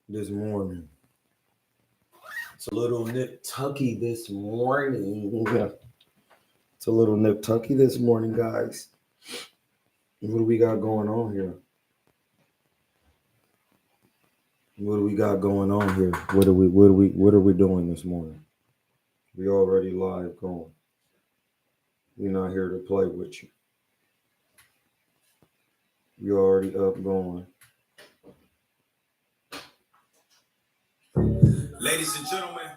this morning. It's a little nip tucky this morning. It's a little nip tucky this morning, guys. What do we got going on here? What do we got going on here? What are we doing this morning? We already live going. We're not here to play with you. You're already up going. Ladies and gentlemen,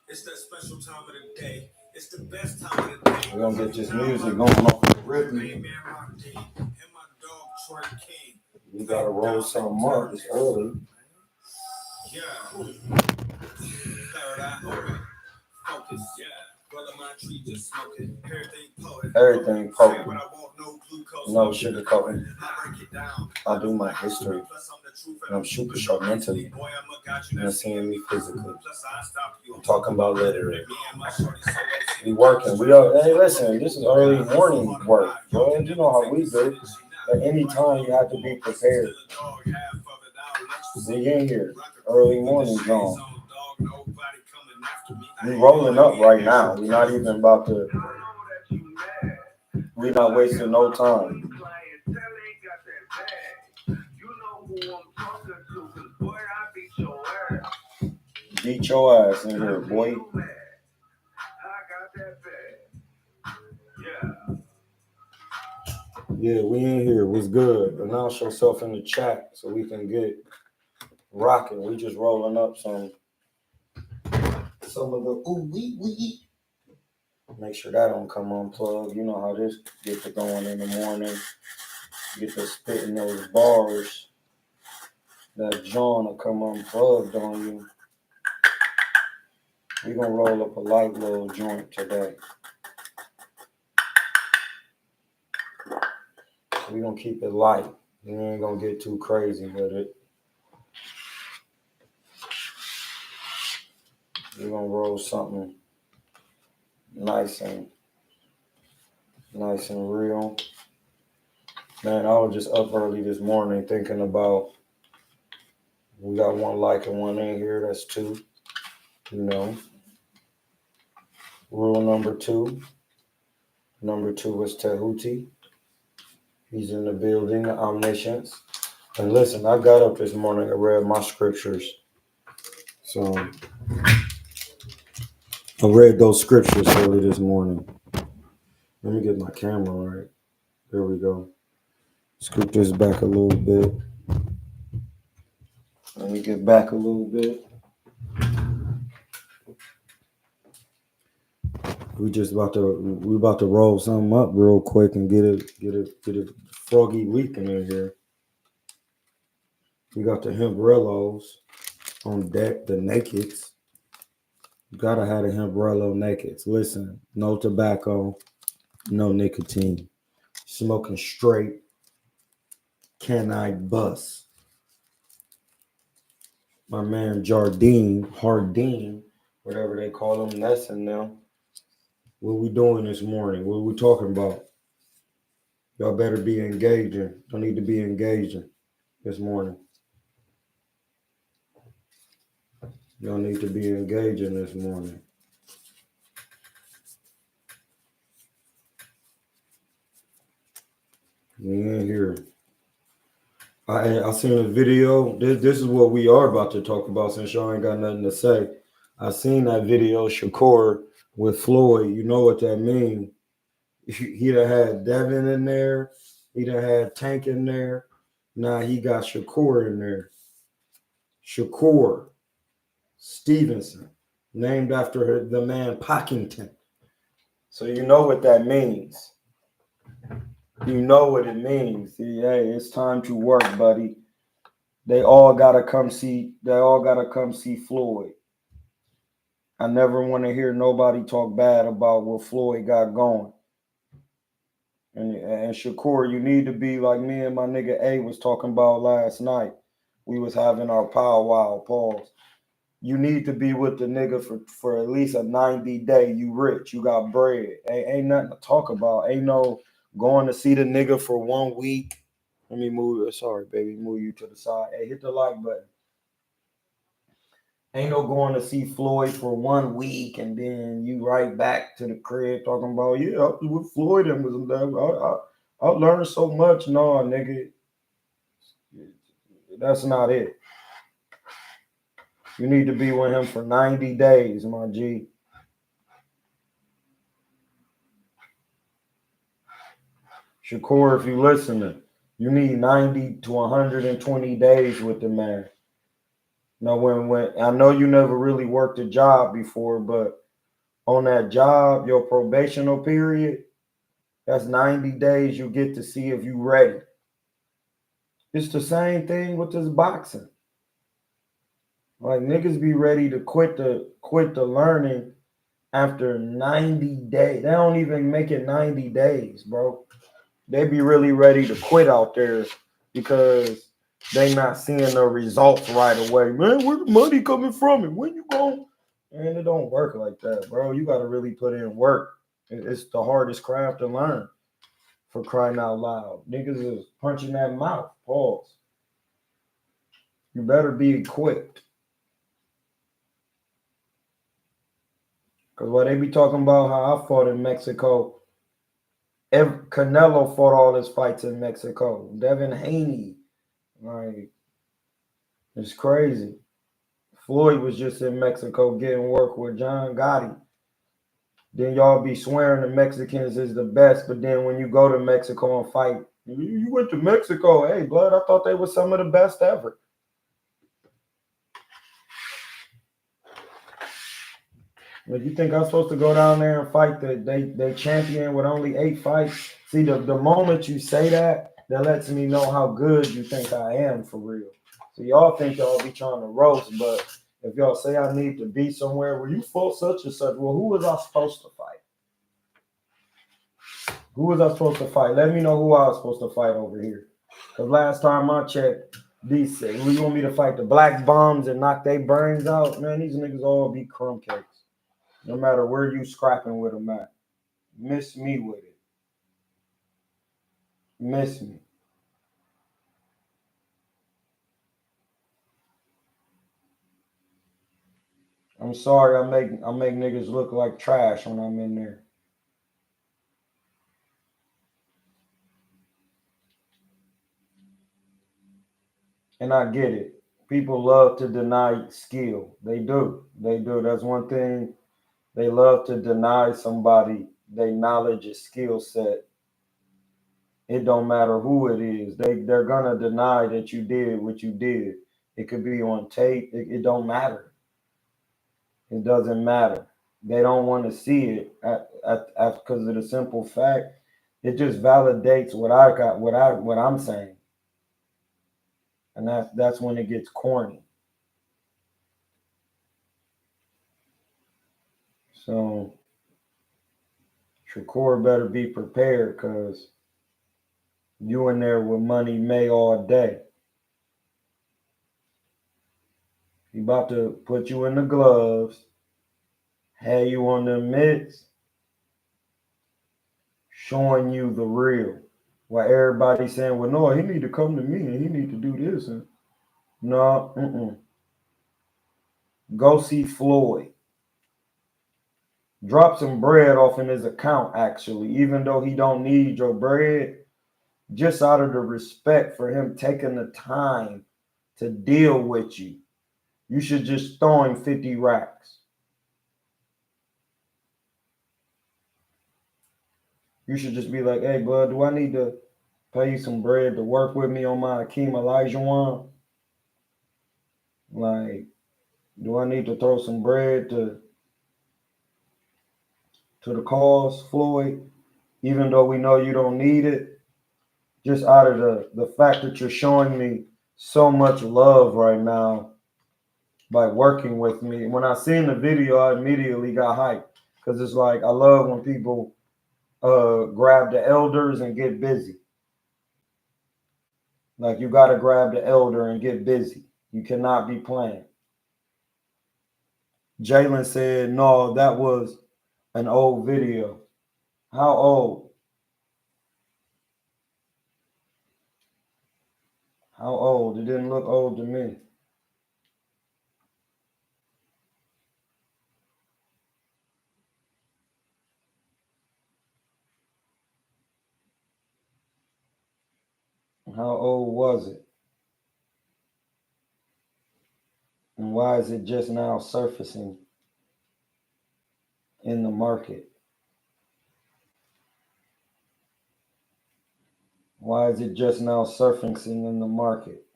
it's that special time of the day. It's the best time of the day. We're gonna get this music going off the rhythm. And my dog Troy King. We gotta roll some up. It's early. Yeah. Third eye open. Focus. Yeah. Brother, my tree just smoking. Everything potent. No sugarcoating. I do my history. And I'm super sharp mentally. You're not seeing me physically. I'm talking about literally. We working. Hey, listen, this is early morning work, bro. You know how we do. At any time, you have to be prepared. Dig in here. Early morning, John. We rolling up right now. We're not even about to. We're not wasting no time. Beat your ass in here, boy. Yeah, we in here. What's good? Announce yourself in the chat so we can get rocking. We just rolling up some of the wee. Make sure that don't come unplugged. You know how this gets to going in the morning. Get to spitting those bars. That John will come unplugged on you. We're gonna roll up a light little joint today. We're gonna keep it light. We ain't gonna get too crazy with it. We're gonna roll something nice and real. Man, I was just up early this morning thinking about we got one like and one in here. That's two. You know. Rule number two. Number two is Tehuti. He's in the building, omniscience. And listen, I got up this morning and read my scriptures. So I read those scriptures early this morning. Let me get my camera right. There we go. Scoop this back a little bit. Let me get back a little bit. We about to roll something up real quick and get it froggy leaping in here. We got the hembrellos on deck, the nakeds. You gotta have the hembrello nakeds. Listen, no tobacco, no nicotine. Smoking straight. Can I bust? My man Hardin, whatever they call him, that's in them. What we doing this morning? What we talking about? Y'all better be engaging. Don't need to be engaging this morning. Y'all need to be engaging this morning. We in here. I seen a video. This is what we are about to talk about since y'all ain't got nothing to say. I seen that video, Shakur with Floyd. You know what that means. He done had Devin in there. He done had Tank in there. Now he got Shakur in there. Shakur Stevenson, named after the man Pockington. So you know what that means. You know what it means. Hey, it's time to work, buddy. They all gotta come see Floyd. I never want to hear nobody talk bad about what Floyd got going. And Shakur, you need to be like me and my nigga A was talking about last night. We was having our powwow pause. You need to be with the nigga for at least a 90-day. You rich, you got bread. Ain't nothing to talk about. Ain't no going to see the nigga for 1 week. Let me move. Sorry, baby. Move you to the side. Hey, hit the like button. Ain't no going to see Floyd for 1 week and then you right back to the crib talking about, yeah, I was with Floyd and I learned so much. No, nigga, that's not it. You need to be with him for 90 days, my G. Shakur, if you listening, you need 90 to 120 days with the man. Now, when I know you never really worked a job before, but on that job, your probational period, that's 90 days you get to see if you ready. It's the same thing with this boxing. Like niggas be ready to quit the learning after 90 days. They don't even make it 90 days, bro. They be really ready to quit out there because they not seeing the results right away. Man, where the money coming from and when you going? Man, it don't work like that, bro. You got to really put in work. It's the hardest craft to learn, for crying out loud. Niggas is punching that mouth. Pause. You better be equipped. Because what they be talking about how I fought in Mexico, Canelo fought all his fights in Mexico. Devin Haney, like, it's crazy. Floyd was just in Mexico getting work with John Gotti. Then y'all be swearing the Mexicans is the best, but then when you go to Mexico and fight, you went to Mexico. Hey, blood, I thought they were some of the best ever. Like, you think I'm supposed to go down there and fight they champion with only 8 fights? See, the moment you say that lets me know how good you think I am for real. So y'all think y'all be trying to roast, but if y'all say I need to be somewhere where you fought such and such, well, who was I supposed to fight? Who was I supposed to fight? Let me know who I was supposed to fight over here. Because last time I checked, these say, we want me to fight the black bombs and knock their brains out? Man, these niggas all be crumb cakes. No matter where you scrapping with them at. Miss me with it. Miss me. I'm sorry I make niggas look like trash when I'm in there. And I get it. People love to deny skill. They do. They do. That's one thing. They love to deny somebody their knowledge and skill set. It don't matter who it is. They're gonna deny that you did what you did. It could be on tape. It don't matter. It doesn't matter. They don't want to see it because of the simple fact. It just validates what I got, what I'm saying, and that's when it gets corny. So Shakur better be prepared because you in there with Money May all day. He about to put you in the gloves, have you on the mitts, showing you the real. While everybody's saying, well, no, he need to come to me and he need to do this. And no, go see Floyd. Drop some bread off in his account, actually, even though he don't need your bread, just out of the respect for him taking the time to deal with you. You should just throw him 50 racks. You should just be like, hey, bud, do I need to pay you some bread to work with me on my Akeem Olajuwon? Like, do I need to throw some bread to the cause, Floyd, even though we know you don't need it? Just out of the fact that you're showing me so much love right now by working with me. When I seen the video, I immediately got hyped because it's like I love when people grab the elders and get busy. Like you got to grab the elder and get busy. You cannot be playing. Jalen said, no, that was an old video. How old? How old? It didn't look old to me. How old was it? And why is it just now surfacing in the market? Why is it just now surfacing in the market?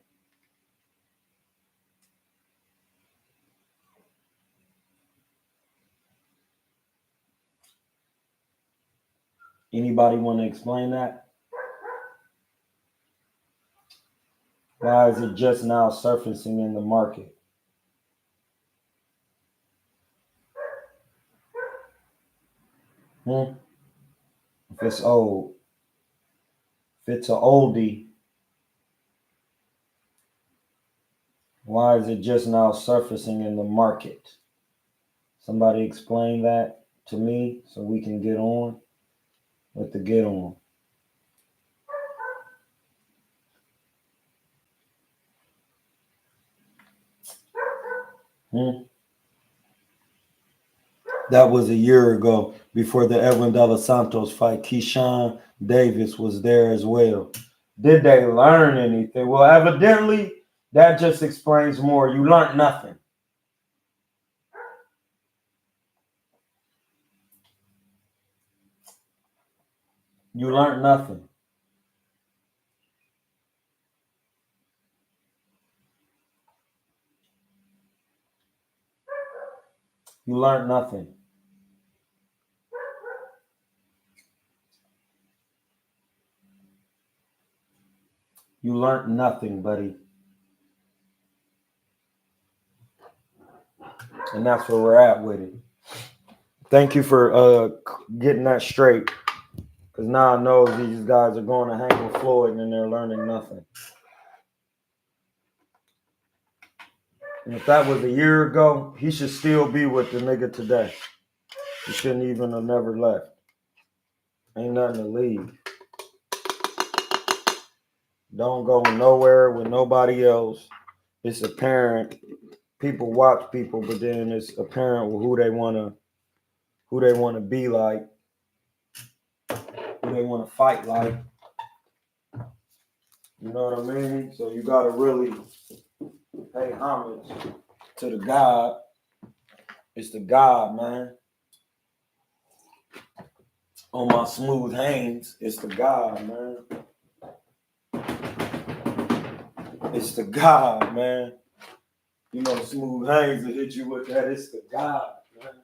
Anybody want to explain that? Why is it just now surfacing in the market? If it's old, if it's an oldie, why is it just now surfacing in the market? Somebody explain that to me so we can get on with the get on. That was a year ago before the Edwin De Los Santos fight. Keyshawn Davis was there as well. Did they learn anything? Well, evidently, that just explains more. You learned nothing. You learned nothing. You learned nothing. You learned nothing, buddy. And that's where we're at with it. Thank you for getting that straight. Because now I know these guys are going to hang with Floyd and they're learning nothing. And if that was a year ago, he should still be with the nigga today. He shouldn't even have never left. Ain't nothing to leave. Don't go nowhere with nobody else. It's apparent. People watch people, but then it's apparent who they wanna be like, who they wanna fight like. You know what I mean? So you gotta really pay homage to the God. It's the God, man. On my smooth hands, it's the God, man. It's the God, man. You know, smooth hands will hit you with that. It's the God, man.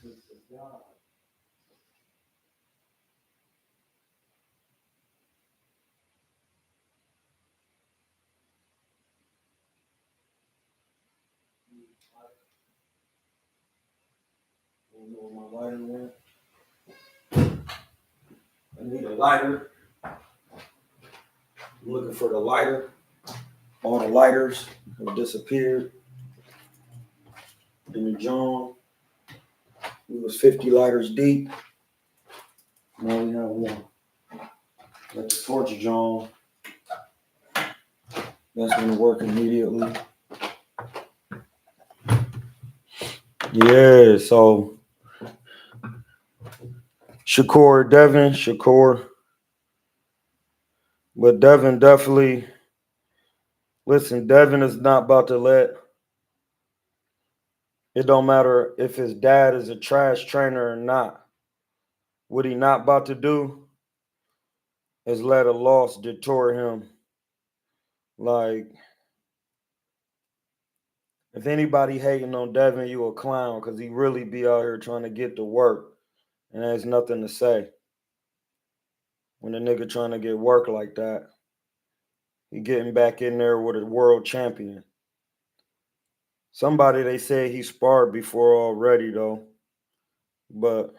It's the God. I don't know where my lighter went. I need a lighter. I'm looking for the lighter. All the lighters have disappeared in the John. We was 50 lighters deep. Now we have one. Got the torch John. That's gonna work immediately. Yeah, so Shakur. But Devin definitely, listen, Devin is not about to it don't matter if his dad is a trash trainer or not. What he not about to do is let a loss detour him. Like, if anybody hating on Devin, you a clown, because he really be out here trying to get to work. And there's nothing to say. When a nigga trying to get work like that, he getting back in there with a world champion. Somebody they say he sparred before already though. But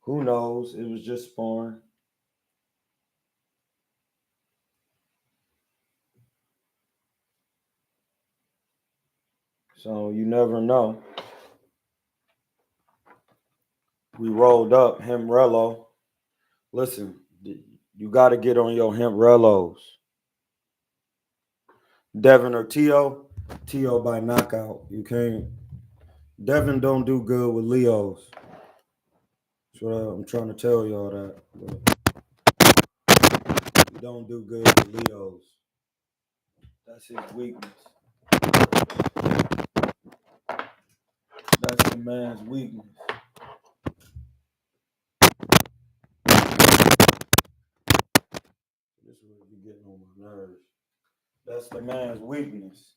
who knows? It was just sparring. So you never know. We rolled up Hemrello. Listen, you got to get on your Hemrellos. Devin or T.O. T.O. by knockout. You can't. Devin don't do good with Leos. So I'm trying to tell y'all that. You don't do good with Leos. That's his weakness. That's the man's weakness. This is what you're getting on my nerves. That's the man's weakness.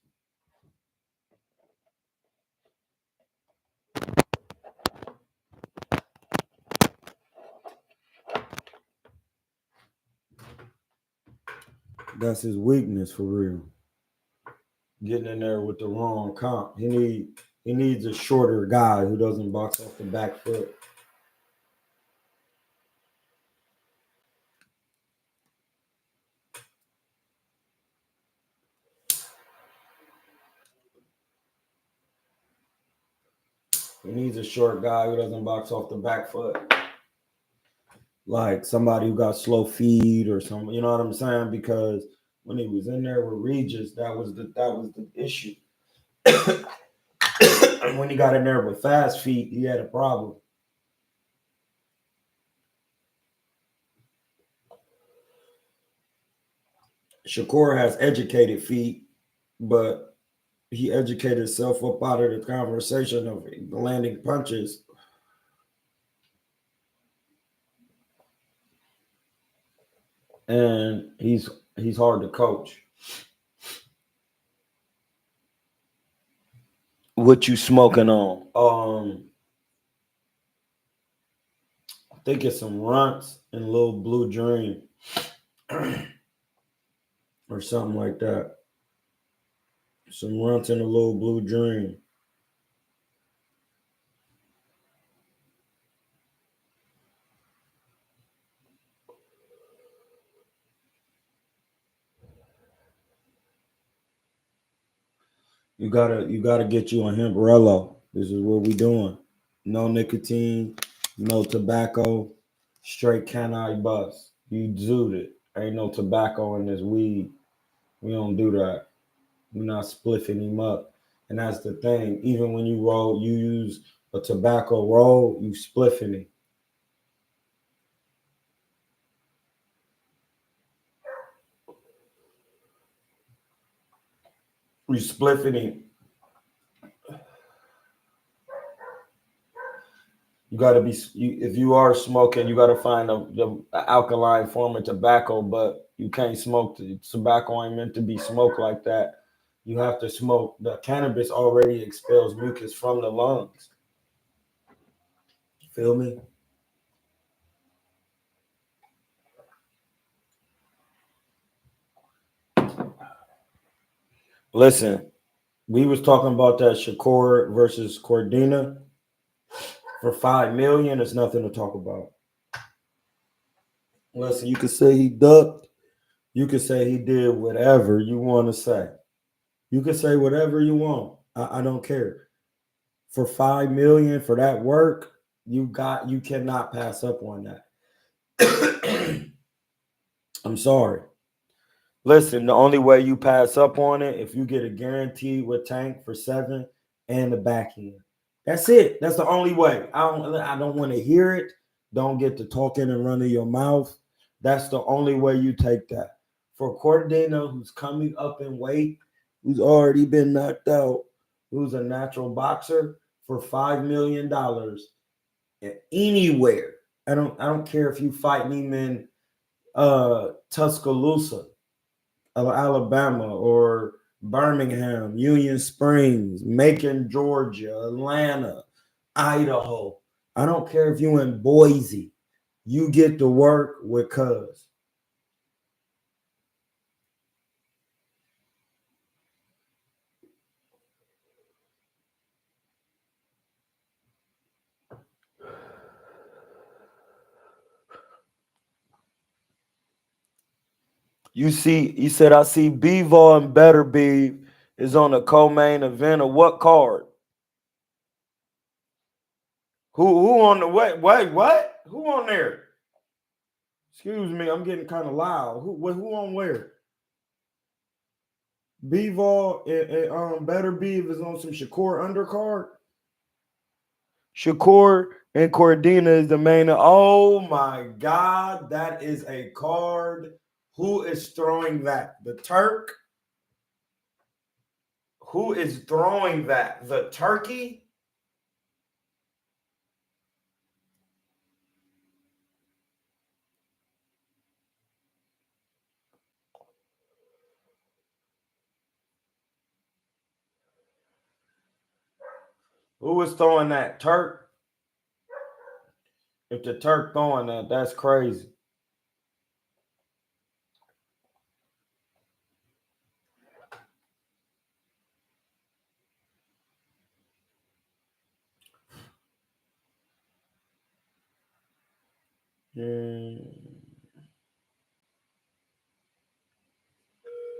That's his weakness for real. Getting in there with the wrong comp. He needs a shorter guy who doesn't box off the back foot. He needs a short guy who doesn't box off the back foot. Like somebody who got slow feet or something, you know what I'm saying? Because when he was in there with Regis, that was the issue. And when he got in there with fast feet, he had a problem. Shakur has educated feet, but he educated himself up out of the conversation of landing punches. And he's hard to coach. What you smoking on? I think it's some runts and a little blue dream. Or something like that. Some runts and a little blue dream. You gotta get you a hembrello. This is what we doing. No nicotine, no tobacco, straight canine bust. You zooted it. Ain't no tobacco in this weed. We don't do that. We're not spliffing him up. And that's the thing. Even when you roll, you use a tobacco roll, you spliffing it. You spliffing it. You got to be, if you are smoking, you got to find the alkaline form of tobacco, but you can't smoke. Tobacco ain't meant to be smoked like that. You have to smoke. The cannabis already expels mucus from the lungs. Feel me? Listen, we was talking about that Shakur versus Cordina. For $5 million, it's nothing to talk about. Listen, you could say he ducked. You could say he did whatever you want to say. You could say whatever you want. I don't care. For $5 million for that work, you cannot pass up on that. I'm sorry. Listen, the only way you pass up on it if you get a guarantee with Tank for 7 and the back end. That's it. That's the only way. I don't want to hear it. Don't get to talking and running your mouth. That's the only way you take that. For Cordino, who's coming up in weight, who's already been knocked out, who's a natural boxer, for $5 million anywhere. I don't care if you fight him in Tuscaloosa, Alabama, or Birmingham, Union Springs, Macon, Georgia, Atlanta, Idaho. I don't care if you in Boise. You get to work with Cuz. You said I see Bivol and Better Be is on the co-main event of what card? Who on the wait, what? Who on there? Excuse me, I'm getting kind of loud. Who on where? Bivol and Better Be is on some Shakur undercard. Shakur And Cordina is the main. Oh my God, that is a card. Who is throwing that? The Turk? Who is throwing that? The Turkey? Who is throwing that? Turk? If the Turk throwing that, that's crazy.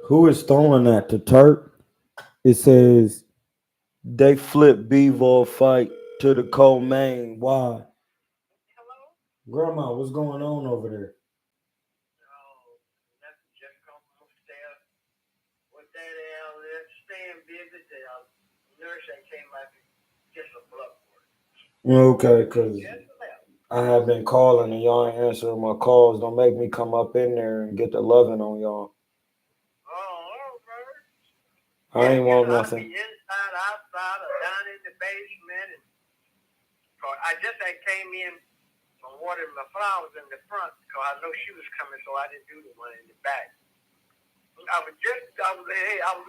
Who is throwing that? The Turk? It says they flip B-Ball fight to the co-main. Why? Grandma, what's going on over there? Okay, because I have been calling and y'all ain't answering my calls. Don't make me come up in there and get the loving on y'all. I ain't want nothing. Inside, outside, or down in the basement. I just came in from watering my flowers in the front because I know she was coming, so I didn't do the one in the back. I was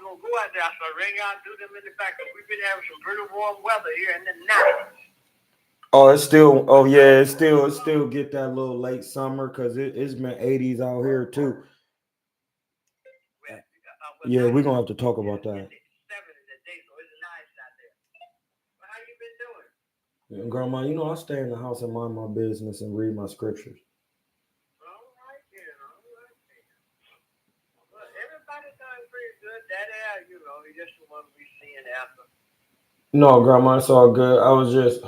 gonna go out there, so I ring out, do them in the back. Cause we've been having some pretty warm weather here in the night. Oh, it's still. Oh yeah, it's still get that little late summer because it's been 80s out here too. Yeah, we're gonna have to talk about that. Grandma, you know I stay in the house and mind my business and read my scriptures. Everybody's doing pretty good. That you know, he just the one we seeing after. No, Grandma, it's all good. I was just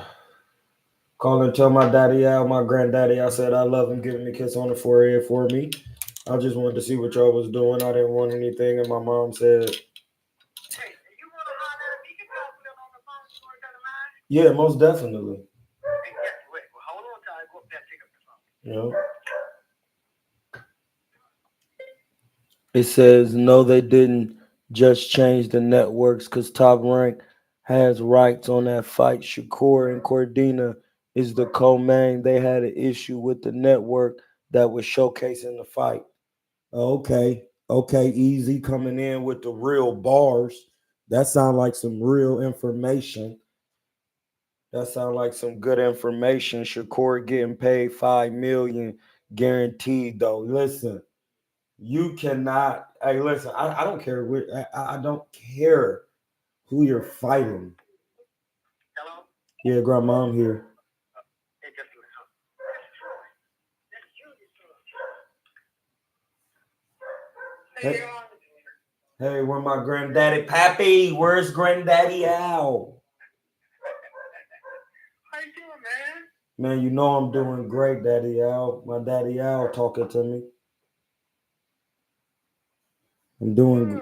calling to tell my daddy out, my granddaddy. I said I love him, giving me a kiss on the forehead for me. I just wanted to see what y'all was doing. I didn't want anything, and my mom said, "Hey, you want to holler at me? You can talk to them on the phone before it doesn't mind." Yeah, most definitely. Hey, wait, well, hold on till I go up there and pick up the phone. Yeah. It says no, they didn't just change the networks because Top Rank has rights on that fight. Shakur and Cordina is the co-main. They had an issue with the network that was showcasing the fight. Okay, easy coming in with the real bars. That sounds like some real information. That sounds like some good information. Shakur getting paid $5 million guaranteed though. Listen. You cannot. Hey, listen. I don't care. I don't care who you're fighting. Hello? Yeah, Grandma, I'm here. Hey, just Hey, hey, where my granddaddy Pappy? Where's Granddaddy Al? How you doing, man? Man, you know I'm doing great, Daddy Al. My Daddy Al talking to me. I'm doing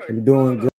good.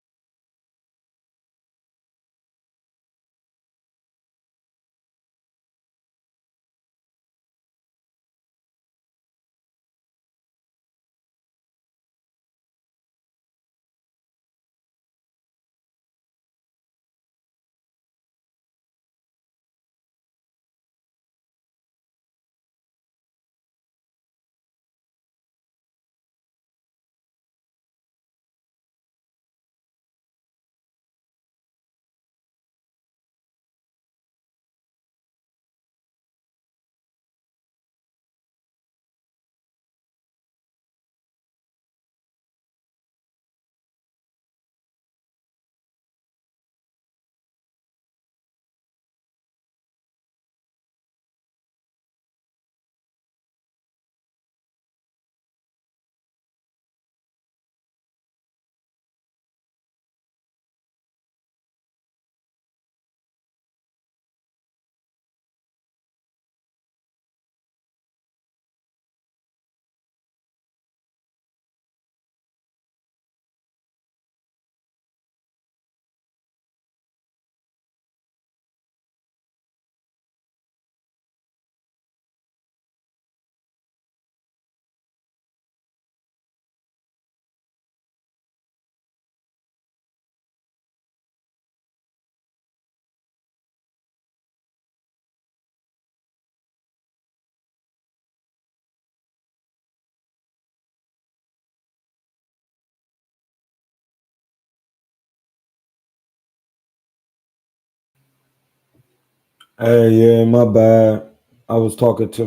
Hey, yeah, my bad. I was talking to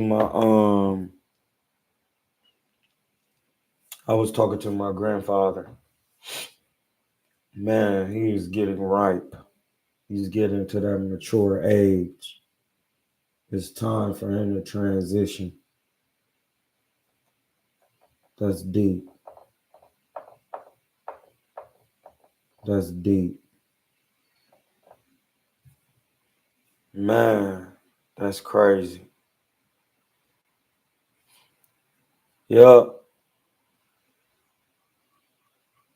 my grandfather. Man, he's getting ripe. He's getting to that mature age. It's time for him to transition. That's deep. That's deep. Man, that's crazy. Yup.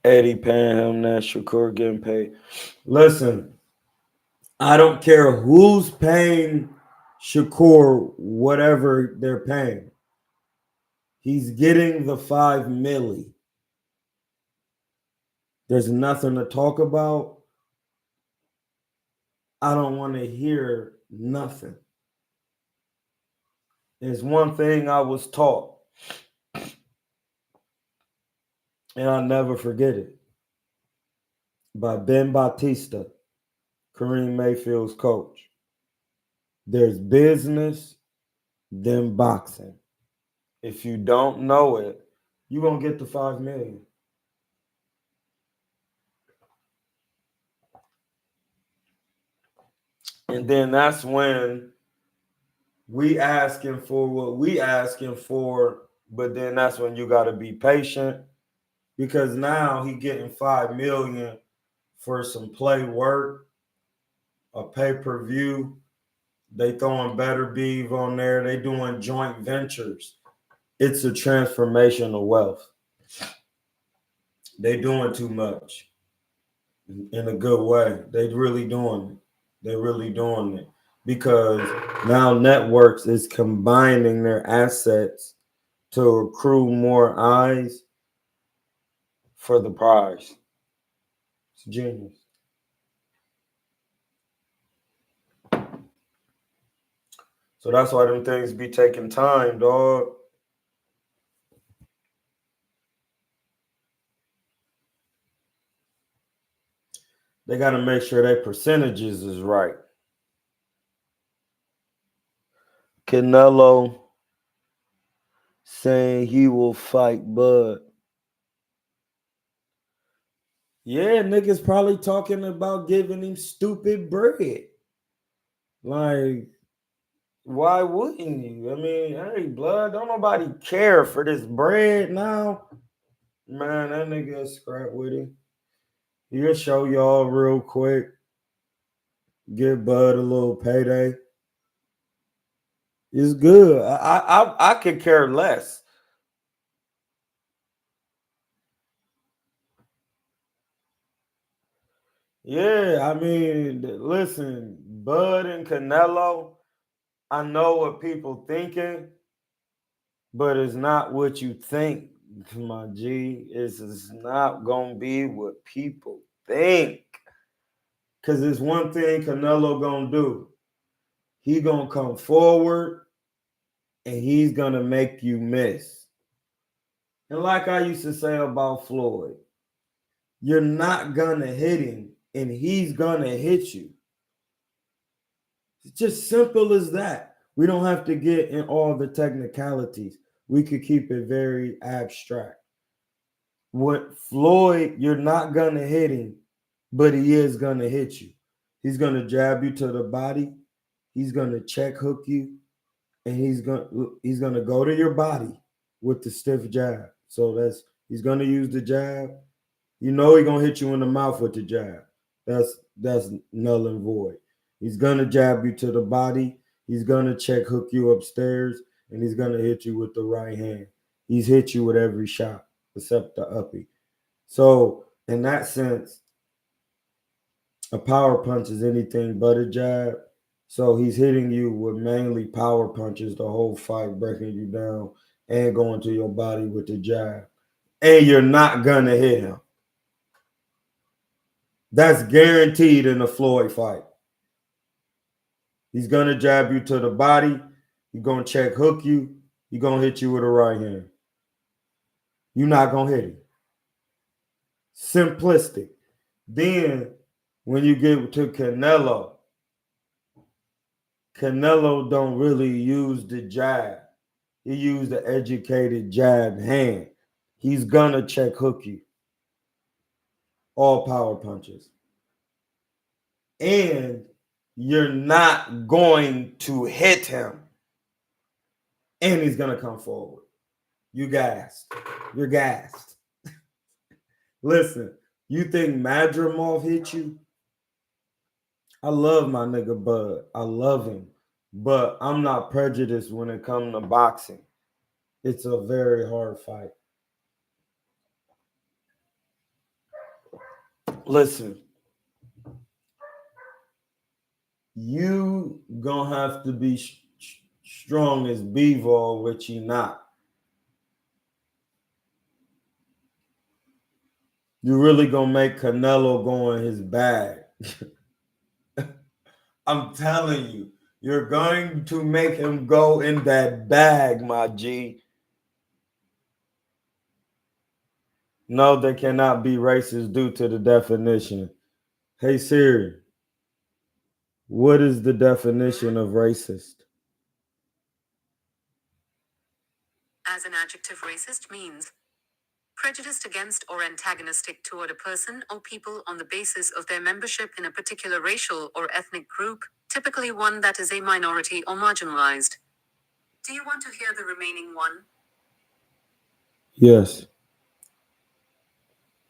Eddie paying him that, Shakur getting paid. Listen, I don't care who's paying Shakur whatever they're paying. He's getting the 5 milli. There's nothing to talk about. I don't want to hear nothing. There's one thing I was taught, and I'll never forget it, by Ben Batista, Kareem Mayfield's coach. There's business, then boxing. If you don't know it, you're going to get the 5 million. And then that's when we asking for what we asking for, but then that's when you got to be patient, because now he getting 5 million for some play work, a pay-per-view. They throwing Better Beeve on there. They doing joint ventures. It's a transformation of wealth. They doing too much in a good way. They really doing it. They're really doing it because now networks is combining their assets to accrue more eyes for the prize. It's genius. So that's why them things be taking time, dog. They got to make sure their percentages is right. Canelo saying he will fight Bud. Yeah, niggas probably talking about giving him stupid bread. Like, why wouldn't you? I mean, hey, blood, don't nobody care for this bread now. Man, that nigga is scrap with him. He'll show y'all real quick. Give Bud a little payday. It's good. I could care less. Yeah, I mean, listen, Bud and Canelo, I know what people thinking, but it's not what you think, my G. It's not gonna be what people think. Cause it's one thing Canelo gonna do. He gonna come forward and he's gonna make you miss. And like I used to say about Floyd, you're not gonna hit him and he's gonna hit you. It's just simple as that. We don't have to get in all the technicalities. We could keep it very abstract. What Floyd, you're not gonna hit him, but he is gonna hit you. He's gonna jab you to the body. He's gonna check hook you, and he's gonna go to your body with the stiff jab. So he's gonna use the jab. You know he's gonna hit you in the mouth with the jab. That's null and void. He's gonna jab you to the body. He's gonna check hook you upstairs, and he's gonna hit you with the right hand. He's hit you with every shot except the uppie. So in that sense, a power punch is anything but a jab. So he's hitting you with mainly power punches the whole fight, breaking you down and going to your body with the jab. And you're not gonna hit him. That's guaranteed in a Floyd fight. He's gonna jab you to the body. He's gonna check hook you. He's gonna hit you with a right hand. You're not gonna hit him. Simplistic. Then when you get to Canelo Canelo don't really use the jab. He used the educated jab hand. He's gonna check hook you. All power punches. And you're not going to hit him. And he's gonna come forward. You gassed. You're gassed. Listen, you think Madrimov hit you? I love my nigga Bud. I love him. But I'm not prejudiced when it comes to boxing. It's a very hard fight. Listen, you gonna have to be strong as Bivol, which you not. You really gonna make Canelo go in his bag. I'm telling you, you're going to make him go in that bag, my G. No, they cannot be racist due to the definition. Hey Siri, what is the definition of racist? As an adjective, racist means prejudiced against or antagonistic toward a person or people on the basis of their membership in a particular racial or ethnic group, typically one that is a minority or marginalized. Do you want to hear the remaining one? Yes.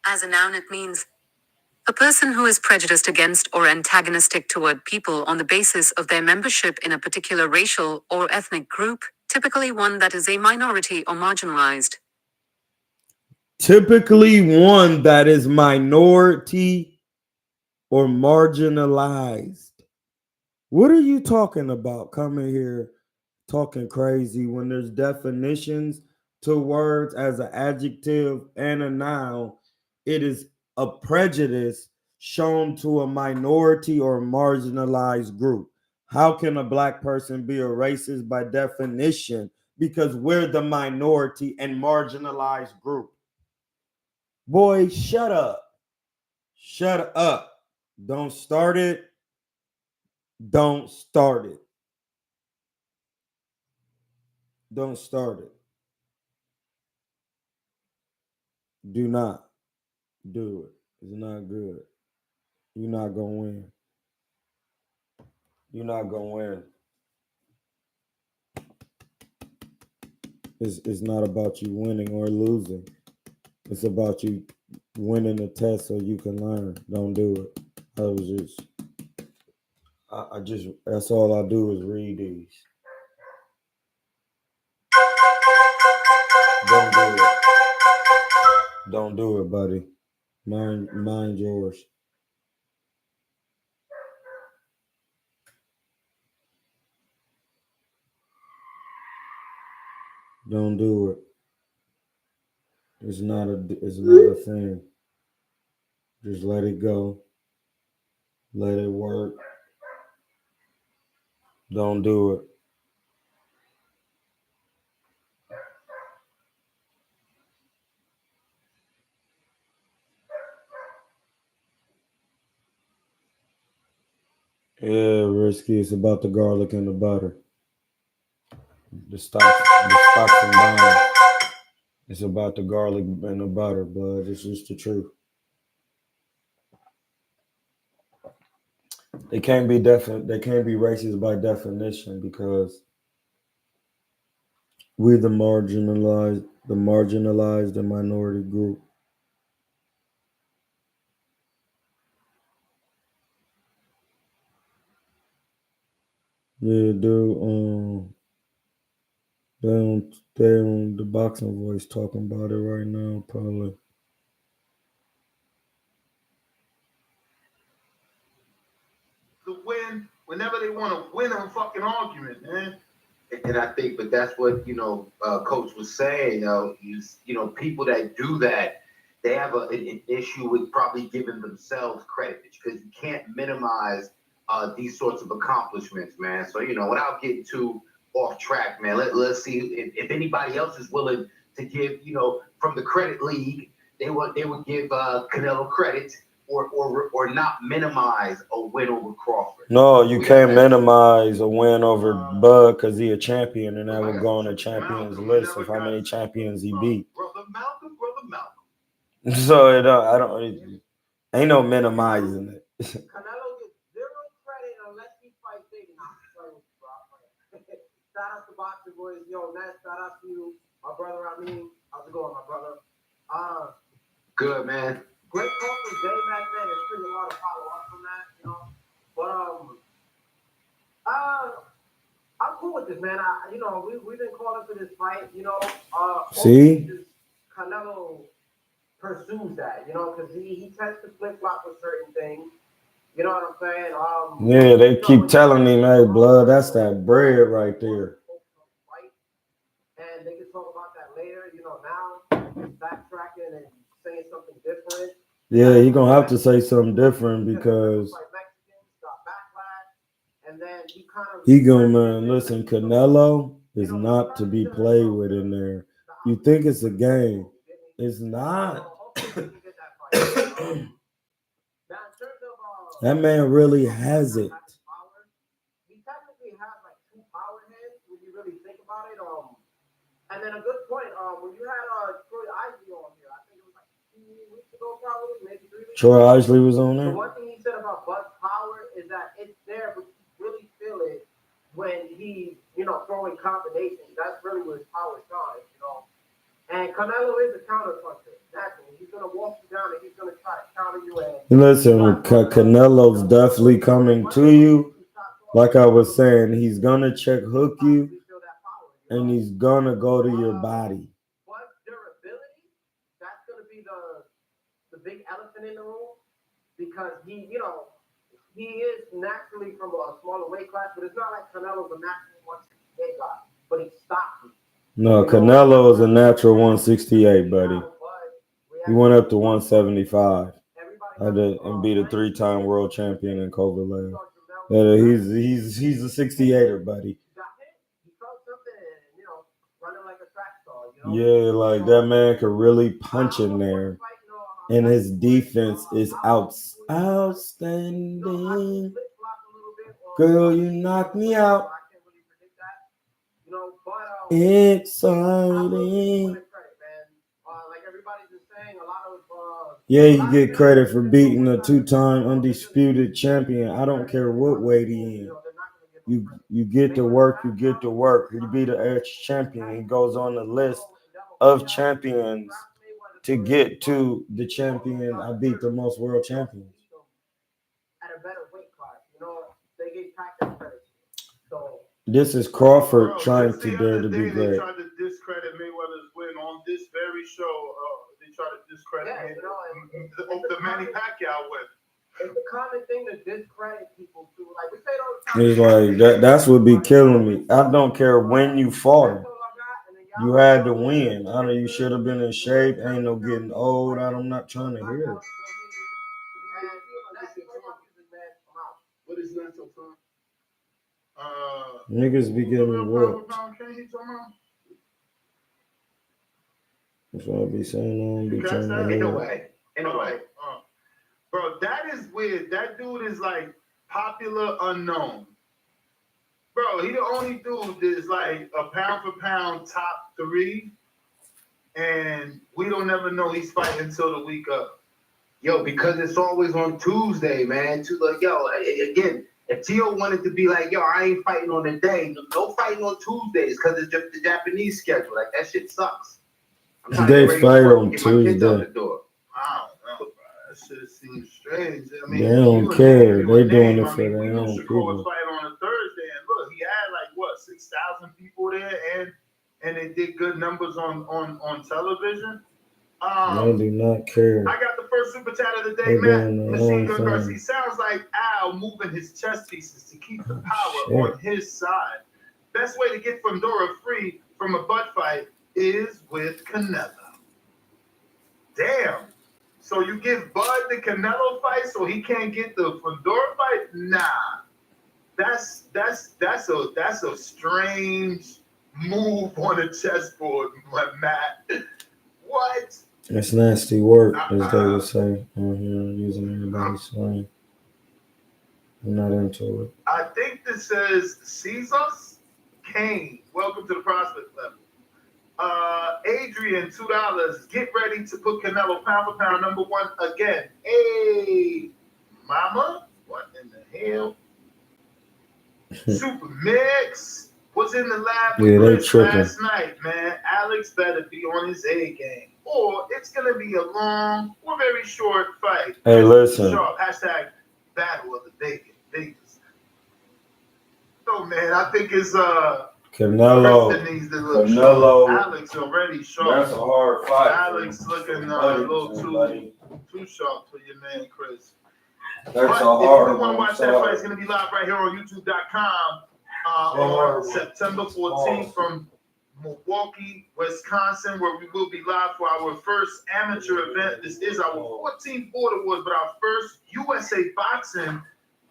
As a noun, it means a person who is prejudiced against or antagonistic toward people on the basis of their membership in a particular racial or ethnic group, typically one that is a minority or marginalized. Typically one that is minority or marginalized. What are you talking about coming here talking crazy when there's definitions to words as an adjective and a noun? It is a prejudice shown to a minority or marginalized group. How can a black person be a racist by definition? Because we're the minority and marginalized group. Boy, shut up. Shut up. Don't start it. Don't start it. Don't start it. Do not do it. It's not good. You're not going to win. You're not going to win. It's not about you winning or losing. It's about you winning the test so you can learn. Don't do it. I just, that's all I do is read these. Don't do it. Don't do it, buddy. Mind yours. Don't do it. It's not a thing. Just let it go. Let it work. Don't do it. Yeah, risky. It's about the garlic and the butter. The stocks and bonds. It's about the garlic and the butter, bud. It's just the truth. They can't be They can't be racist by definition because we're the marginalized and minority group. Yeah, dude. They on the boxing voice talking about it right now, probably. To win whenever they want to win a fucking argument, man. And I think, but that's what Coach was saying. People that do that, they have an issue with probably giving themselves credit because you can't minimize these sorts of accomplishments, man. So without getting too off track, man, let's see if anybody else is willing to give, from the credit league, they would give Canelo credit or not minimize a win over Crawford. No, you can't minimize a win over Bud because he a champion, and that will go on the champions list of how many champions he beat. Brother Malcolm. So I don't. Ain't no minimizing it. Canelo gets zero credit unless he fights big enough. Shout out to Boxing Boys. Yo, Ness, shout out to you. My brother, how's it going, my brother? Good, man. Great call from Jay back then. There's pretty a lot of follow-up from that, you know. But, I'm cool with this, man. We've been calling for this fight, you know. See? Canelo pursues that, you know, because he tends to flip-flop with certain things. You know what I'm saying? Yeah, they keep telling him, hey, blood, that's that bread right there. And they can talk about that later, you know, now, backtracking and saying something different. Yeah, you're going to have to say something different because he going, man, listen, Canelo is not to be played with in there. You think it's a game. It's not. That man really has it. He technically has like two power hands when you really think about it. And then a good point, when you had Troy Isley on here, I think it was like 2 weeks ago, probably, maybe 3 weeks ago. Troy Isley was on there? The one thing he said about Bud's power is that it's there, but you really feel it when he's, you know, throwing combinations. That's really where his power shines, you know. And Canelo is a counter puncher. Naturally, he's gonna walk you down and he's gonna try to counter you. And listen, Canelo's definitely coming to you. Like I was saying, he's gonna check hook you, and he's gonna go to your body. But durability, that's gonna be the big elephant in the room, because he is naturally from a smaller weight class, but it's not like Canelo's a natural 168 guy, but he stopped me. No, Canelo is a natural 168, buddy. He went up to 175 and beat a 3-time world champion in Kovalev. He's a 68er, buddy. Yeah, like that man could really punch in there, and his defense is outstanding. Girl, you knocked me out. Exciting. Yeah, you get credit for beating a 2-time undisputed champion. I don't care what weight he in. You get to work, you get to work. He beat an ex-champion. He goes on the list of champions to get to the champion. I beat the most world champions. At a better weight class, you know, they get practice credit. So this is Crawford trying to dare to be great. They tried to discredit Mayweather's win on this very show. They tried to discredit the Manny Pacquiao win. It's a common thing to discredit people too. Like we say it all the time. It's like that's what be killing me. I don't care when you fought him. You had to win. I know you should have been in shape. Ain't no getting old. I'm not trying to hear it. What is that so far? Niggas be getting whipped. That's what I be saying. Be trying to in a way. Bro, that is weird. That dude is like popular unknown. Bro, he the only dude that is like a pound for pound top 3, and we don't ever know he's fighting until the week of. Yo, because it's always on Tuesday, man. Again, if Tio wanted to be like, yo, I ain't fighting on the day, no fighting on Tuesdays because it's just the Japanese schedule. Like, that shit sucks. They fight on Tuesday. I don't know, bro. That shit seems strange. I mean, they don't care. They doing it for their own people. Fight on a Thursday, and look, he had like 6,000 people there, and they did good numbers on television. They do not care. I got the first super chat of the day, man. Machine Gun Garcia sounds like Al moving his chess pieces to keep the power on his side. Best way to get Fundora free from a butt fight is with Canelo. Damn. So you give Bud the Canelo fight so he can't get the Fundora fight? Nah. That's a strange move on a chessboard, Matt. What? It's nasty work, as they would say on here, using everybody's slang. I'm not into it. I think this says Caesars Kane. Welcome to the prospect level. Adrian, $2. Get ready to put Canelo pound for pound number one again. Hey, mama, what in the hell? Super Mix was in the lab with Chris last night, man. Alex better be on his A game, or it's gonna be a long or very short fight. Hey, listen. Hashtag battle of the Vegas. So, man, I think it's Canelo. Alex already sharp. That's a hard fight. Alex looking a little too sharp for your man, Chris. That's a hard one. If you want to watch that fight, it's going to be live right here on YouTube.com on September 14th from Milwaukee, Wisconsin, where we will be live for our first amateur event. This is our 14th Border Wars, but our first USA Boxing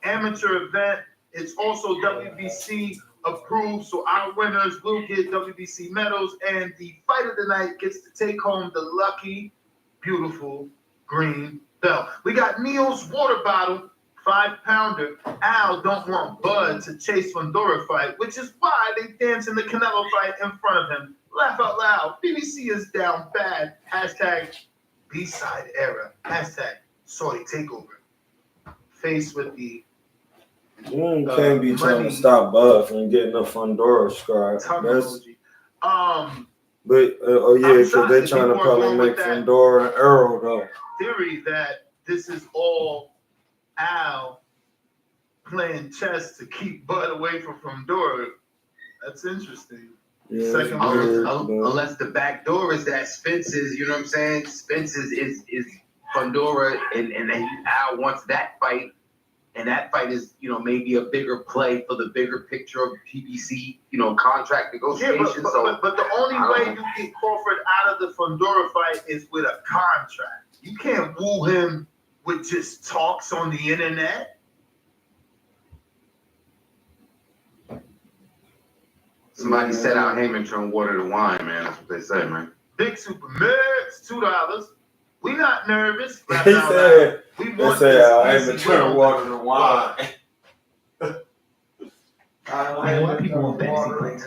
amateur event. It's also WBC approved, so our winners will get WBC medals, and the fight of the night gets to take home the lucky, beautiful green belt. We got Neil's water bottle, 5-pounder. Al don't want Bud to chase Fundora fight, which is why they dance in the Canelo fight in front of him. Laugh out loud. BBC is down bad. Hashtag B-side era. Hashtag Saudi takeover. Faced with the You can't be trying to stop Bud from getting a Fundora scribe. But because they're trying to probably make Fundora and Earl though. Theory that this is all Al playing chess to keep Bud away from Fundora. That's interesting. Yeah, unless the back door is that Spence's, you know what I'm saying? Spence's is Fundora, and Al wants that fight. And that fight is, maybe a bigger play for the bigger picture of PBC, contract negotiations. Yeah, but the only way you get Crawford out of the Fundora fight is with a contract. You can't woo him with just talks on the internet. Somebody set out Heyman and water the wine, man. That's what they say, man. Big Super Mix, $2. We not nervous. He said, I ain't turn water to wine. People want fantasy plays.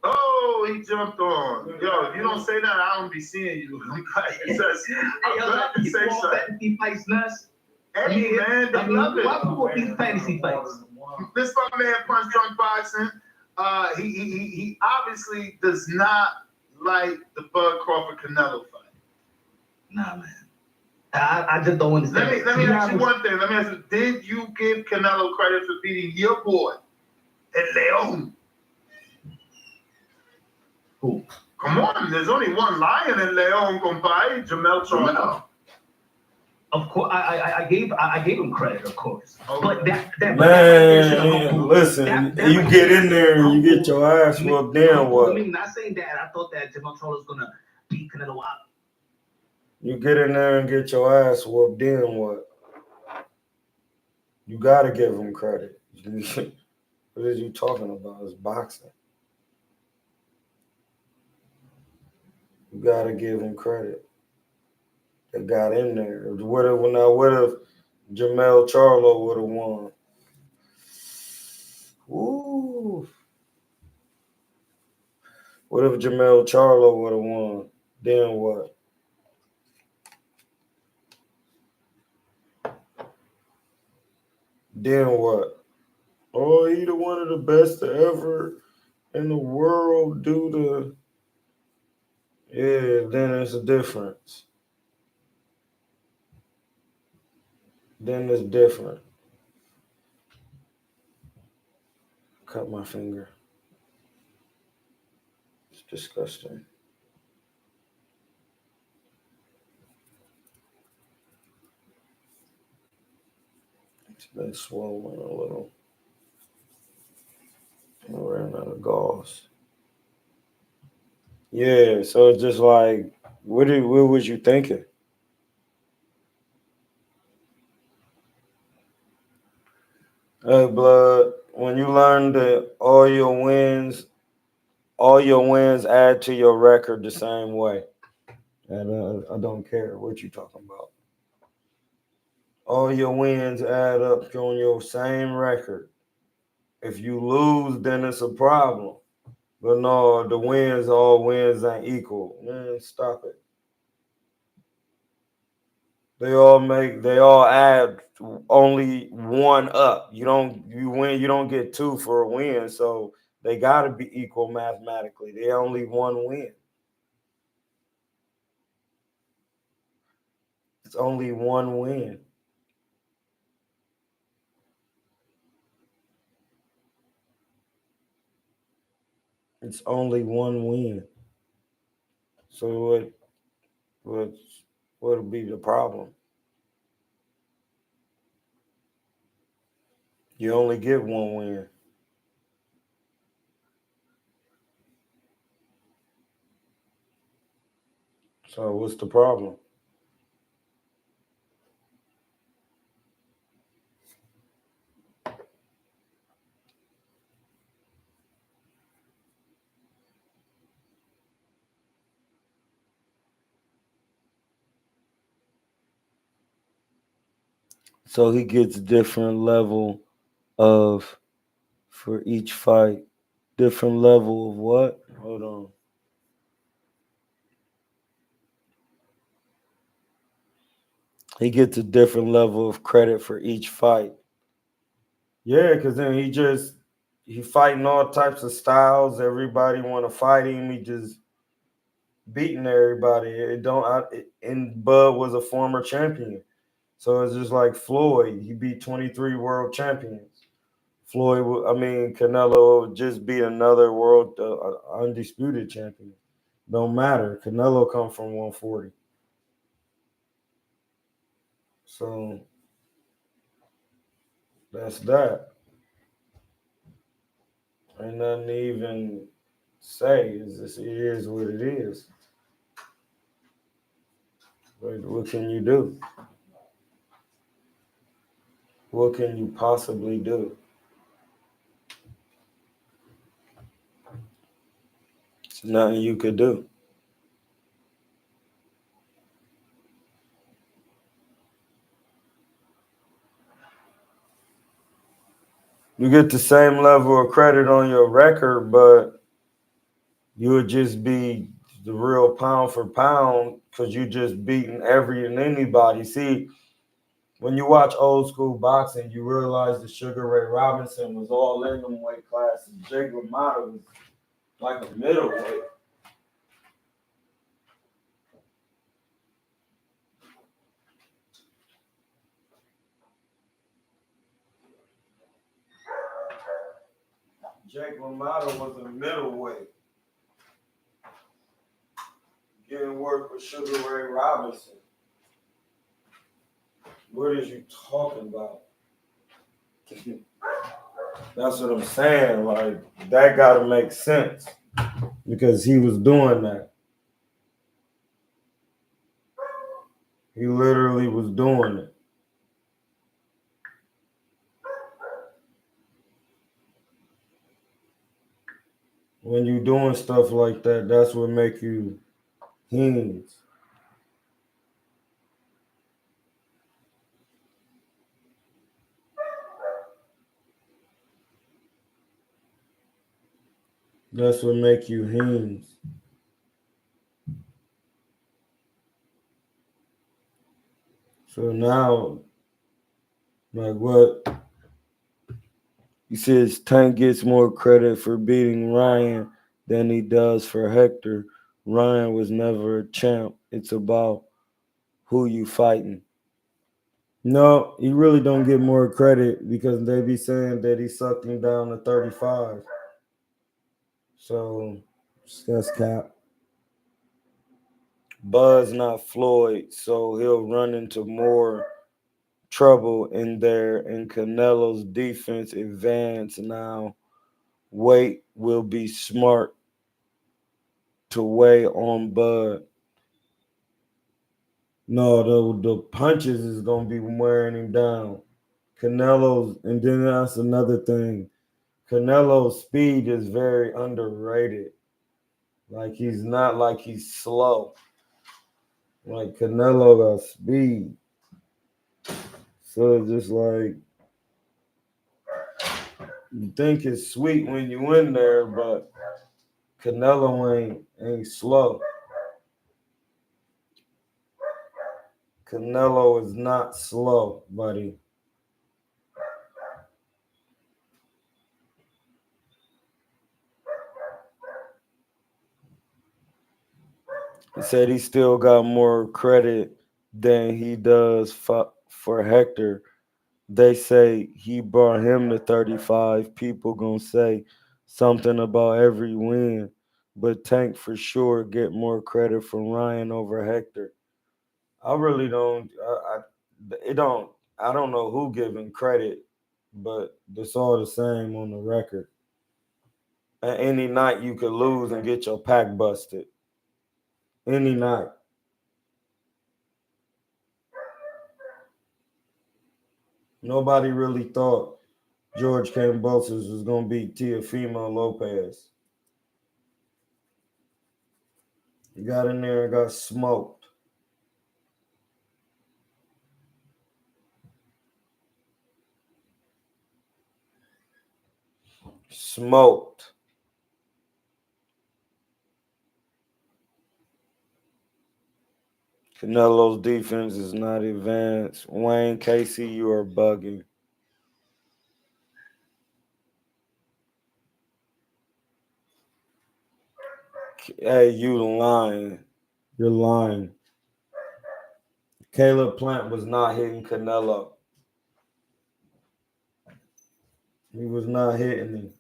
Oh, he jumped on. Yo, if you don't say that, I don't be seeing you. He says, I'm glad to say fantasy fights nuts. Hey, man, they love it. Why people want these fantasy fights? This fucking man Punch Drunk Boxing. He obviously does not like the Bud Crawford Canelo fight. Nah, man. I just don't understand. Let me ask you one thing. Let me ask you, did you give Canelo credit for beating your boy at Leon? Who? Come on, there's only one lion in Leon, compadre, Jamel Charlo. Of course, I gave him credit, of course. Okay. But that man, listen, you get in there and you get your ass whooped. Then what? I mean, not saying that. I thought that Jamel Charlo was gonna beat Canelo out. You get in there and get your ass whooped, then what? You gotta give him credit. What are you talking about? It's boxing. You gotta give him credit. They got in there. What if Jamel Charlo would have won? Ooh. What if Jamel Charlo would have won? Then what? Then what? Oh, he the one of the best ever in the world due to... Yeah, then it's a difference. Then it's different. Cut my finger. It's disgusting. It's been swollen a little. I ran out of gauze. Yeah, so it's just like, what was you thinking? Hey, blood, when you learn that all your wins add to your record the same way. And I don't care what you're talking about. All your wins add up on your same record. If you lose, then it's a problem. But no, all wins ain't equal. Man, stop it. They all add only one up. You win, you don't get two for a win. So they gotta be equal mathematically. They only one win. It's only one win. It's only one win. So what what'll be the problem? You only get one win. So what's the problem? So he gets different level of for each fight. Different level of what? Hold on. He gets a different level of credit for each fight. Yeah, because then he fighting all types of styles. Everybody want to fight him. He just beating everybody. And Bud was a former champion, so it's just like Floyd. He beat 23 world champions. Canelo just beat another world undisputed champion. Don't matter. Canelo come from 140. So that's that. Ain't nothing to even say. It is what it is. What can you do? What can you possibly do? It's nothing you could do. You get the same level of credit on your record, but you would just be the real pound for pound because you just beating every and anybody. See, when you watch old school boxing, you realize that Sugar Ray Robinson was all in them weight classes. Jake LaMotta was like a middleweight. Jake LaMotta was a middleweight. Getting work with Sugar Ray Robinson. What is you talking about? That's what I'm saying. Like, that gotta make sense. Because he was doing that. He literally was doing it. When you doing stuff like that, that's what make you hands. That's what make you hands. So now, like what? He says Tank gets more credit for beating Ryan than he does for Hector. Ryan was never a champ. It's about who you fighting. No, he really don't get more credit because they be saying that he sucked him down to 35. So that's cap. Bud's not Floyd, so he'll run into more trouble in there. And Canelo's defense advance now. Weight will be smart to weigh on Bud. No, the punches is gonna be wearing him down. Canelo's, and then that's another thing. Canelo's speed is very underrated. Like he's not like he's slow. Like Canelo got speed. So it's just like you think it's sweet when you in there, but Canelo ain't slow. Canelo is not slow, buddy. He said he still got more credit than he does for Hector. They say he brought him to 35. People gonna say something about every win, but Tank for sure get more credit from Ryan over Hector. I really don't. It don't. I don't know who giving credit, but it's all the same on the record. And any night you could lose and get your pack busted. Any night. Nobody really thought George Kambosos was gonna beat Teofimo Lopez. He got in there and got smoked. Smoked. Canelo's defense is not advanced. Wayne Casey, you are bugging. Hey, you lying. You're lying. Caleb Plant was not hitting Canelo. He was not hitting him.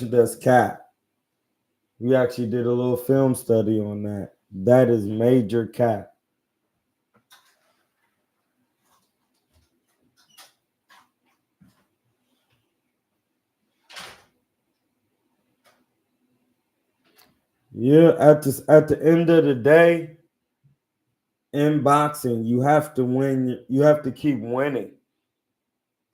That's cap. We actually did a little film study on that. That is major cap. Yeah, at the end of the day, in boxing, you have to win. You have to keep winning.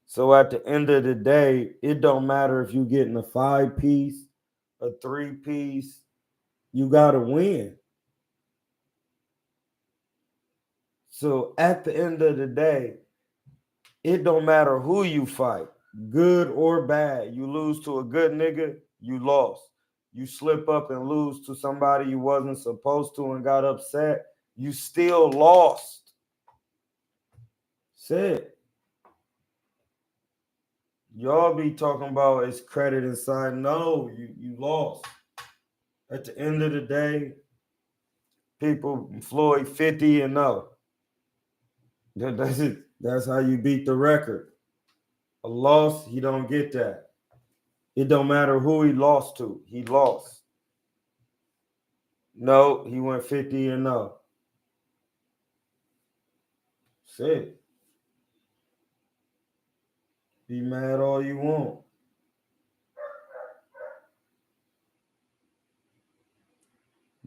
So at the end of the day, it don't matter if you getting a 5-piece, a 3-piece. You gotta win. So at the end of the day, it don't matter who you fight, good or bad. You lose to a good nigga, you lost. You slip up and lose to somebody you wasn't supposed to and got upset, you still lost. That's it. Y'all be talking about it's credit inside. No, you lost. At the end of the day, people Floyd 50 and 0. That's it. That's how you beat the record. A loss, he don't get that. It don't matter who he lost to. He lost. No, he went 50 and 0. That's it. Be mad all you want.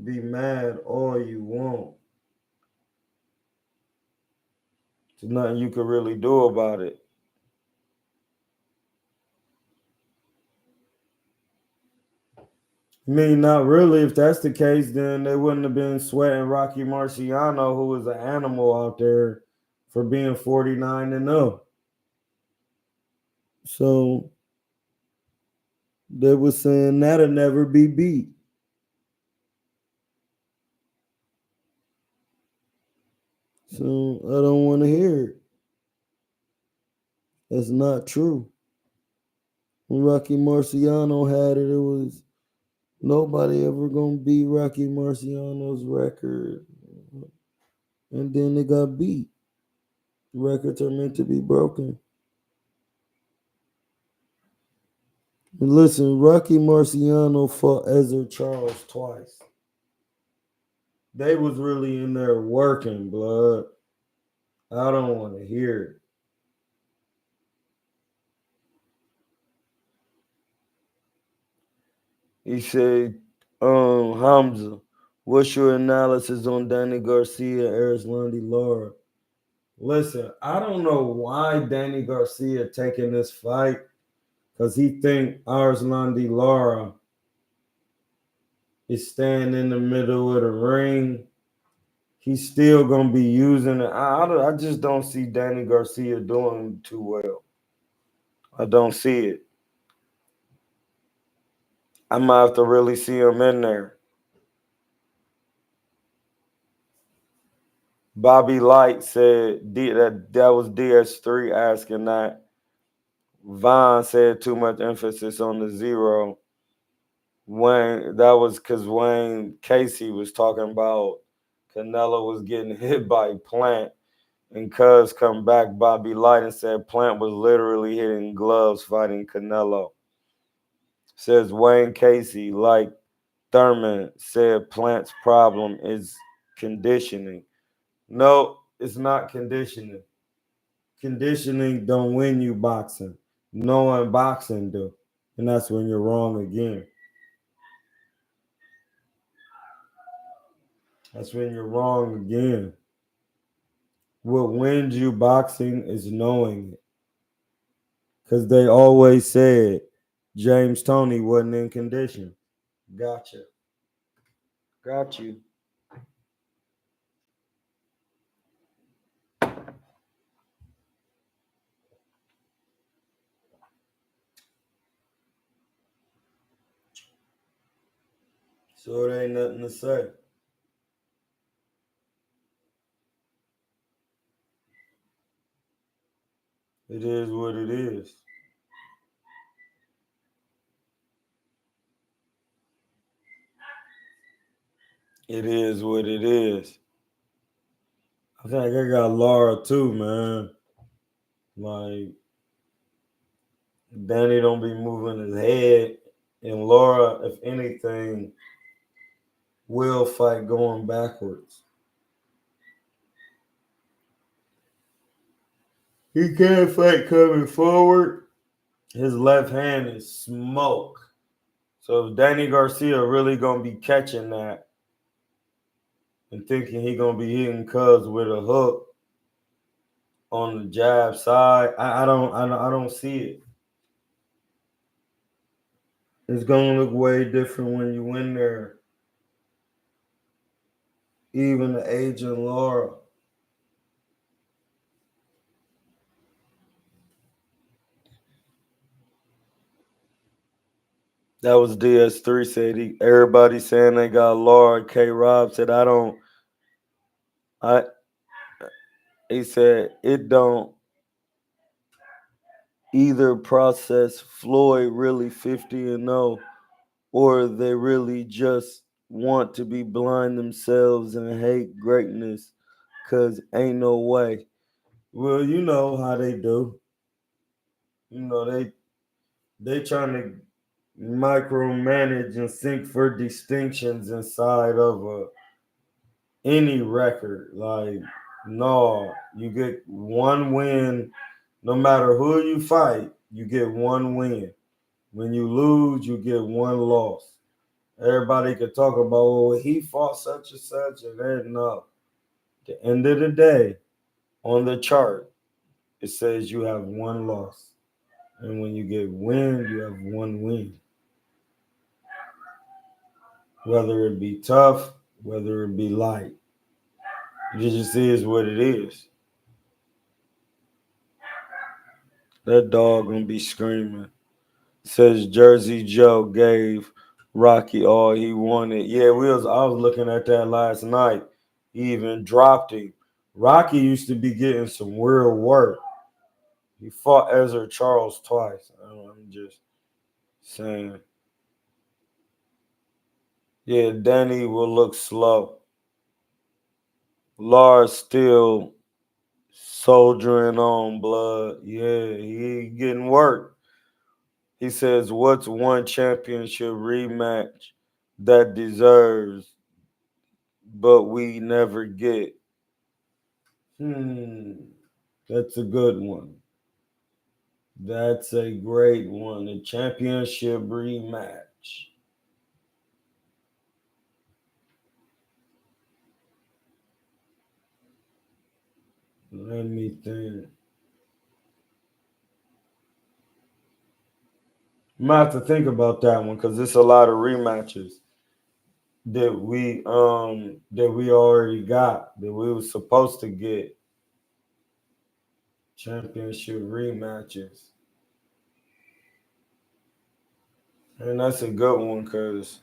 Be mad all you want. There's nothing you can really do about it. I mean, not really. If that's the case, then they wouldn't have been sweating Rocky Marciano, who was an animal out there, for being 49 and 0. So they were saying that'll never be beat. So I don't want to hear it. That's not true. When Rocky Marciano had it, it was nobody ever gonna beat Rocky Marciano's record. And then it got beat. Records are meant to be broken. And listen, Rocky Marciano fought Ezra Charles twice. They was really in there working, blood. I don't want to hear it. He said, Hamza, what's your analysis on Danny Garcia, Arislandi Lara? Listen, I don't know why Danny Garcia taking this fight, because he think Arislandi Lara is standing in the middle of the ring. he's still gonna be using it. I just don't see Danny Garcia doing too well. I don't see it. I might have to really see him in there. Bobby Light said that was DS3 asking that. Vaughn said too much emphasis on the zero. Wayne, that was because Wayne Casey was talking about Canelo was getting hit by Plant, and Cuz come back Bobby Light and said Plant was literally hitting gloves fighting Canelo. Says Wayne Casey, like Thurman said, Plant's problem is conditioning. No, it's not conditioning. Conditioning don't win you boxing. Knowing boxing do. And that's when you're wrong again. That's when you're wrong again. What wins you boxing is knowing it. Because they always said James Toney wasn't in condition. Gotcha. Got you. So it ain't nothing to say. It is what it is. It is what it is. I think I got Laura too, man. Like, Danny don't be moving his head. And Laura, if anything, will fight going backwards. He can't fight coming forward. His left hand is smoke. So if Danny Garcia really gonna be catching that and thinking he gonna be hitting Cuz with a hook on the jab side, I don't see it. It's gonna look way different when you in there. Even the agent Laura. That was DS3 said everybody saying they got Laura. K Rob said he said it don't either process Floyd really 50-0 or they really just want to be blind themselves and hate greatness cause ain't no way. Well, you know how they do. You know, they trying to micromanage and think for distinctions inside of any record. Like, no, you get one win. No matter who you fight, you get one win. When you lose, you get one loss. Everybody could talk about, well, he fought such and such, and then no. At the end of the day, on the chart, it says you have one loss. And when you get win, you have one win. Whether it be tough, whether it be light. It just is what it is. That dog gonna be screaming. Says Jersey Joe gave Rocky all he wanted. Yeah, I was looking at that last night. He even dropped him. Rocky used to be getting some real work. He fought Ezra Charles twice. I'm just saying. Yeah, Danny will look slow. Lars still soldiering on, blood. Yeah, he getting work. He says, what's one championship rematch that deserves, but we never get? That's a good one. That's a great one. A championship rematch. Let me think. I'm gonna have to think about that one because there's a lot of rematches. that we already got, that we were supposed to get championship rematches. And that's a good one because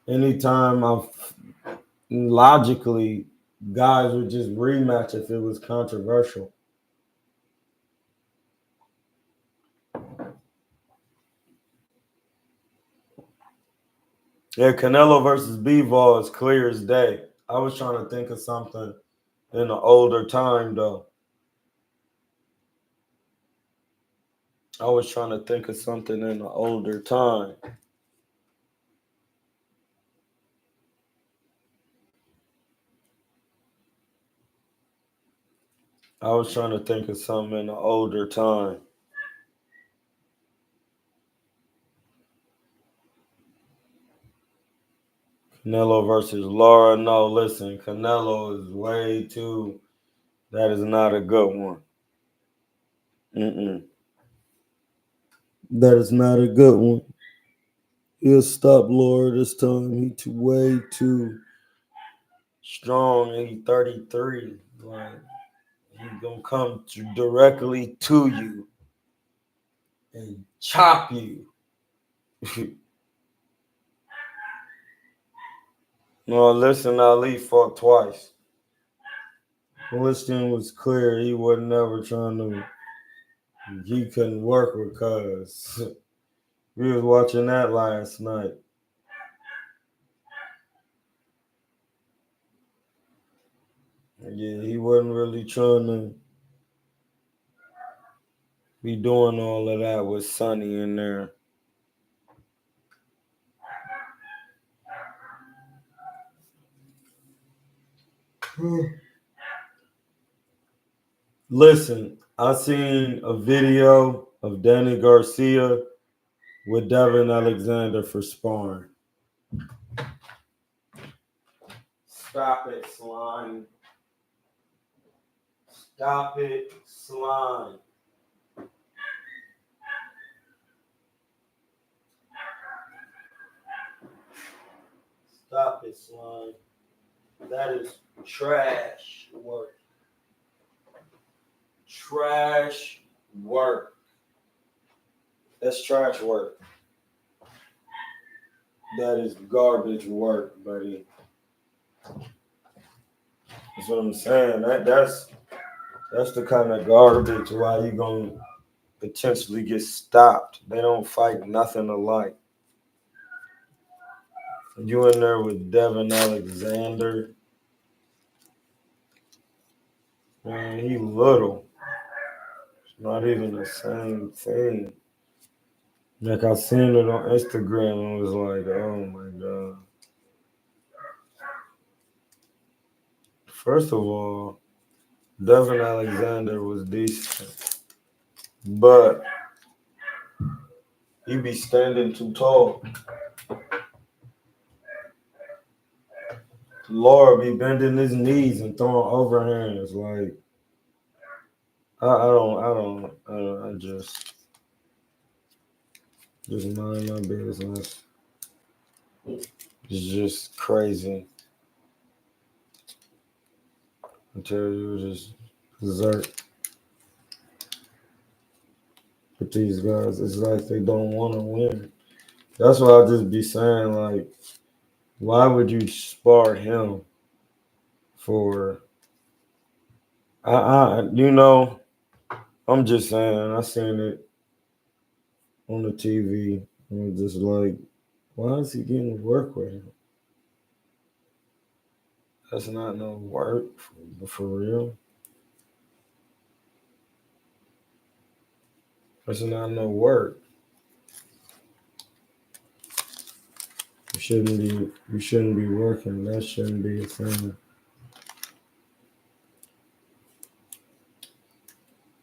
anytime logically guys would just rematch if it was controversial. Yeah, Canelo versus Bivol is clear as day. I was trying to think of something in an older time though. I was trying to think of something in an older time. I was trying to think of something in an older time. Canelo versus Laura. No, listen, Canelo is way too. That is not a good one. Mm-mm. That is not a good one. He'll stop Laura this time. He way too strong. And he 33. Like he's gonna come directly to you and chop you. No, listen, Ali fought twice. Listing was clear. He was never trying to. He couldn't work with Cuz. We was watching that last night. Yeah, he wasn't really trying to be doing all of that with Sonny in there. Listen, I seen a video of Danny Garcia with Devin Alexander for sparring. Stop it, slime. Stop it, slime. Stop it, slime. That is trash work. Trash work. That's trash work. That is garbage work, buddy. That's what I'm saying. That's the kind of garbage why you gonna potentially get stopped. They don't fight nothing alike. You in there with Devin Alexander. Man, he little. It's not even the same thing. Like I seen it on Instagram and was like, oh my god. First of all, Devin Alexander was decent, but he be standing too tall. Laura be bending his knees and throwing overhands. Like I just mind my business. It's just crazy. I tell you, just berserk. But these guys, it's like they don't want to win. That's why I just be saying, like, why would you spar him for? I'm just saying. I seen it on the TV, and it's just like, why is he getting work with him? That's not no work for real. That's not no work. You shouldn't be working. That shouldn't be a thing.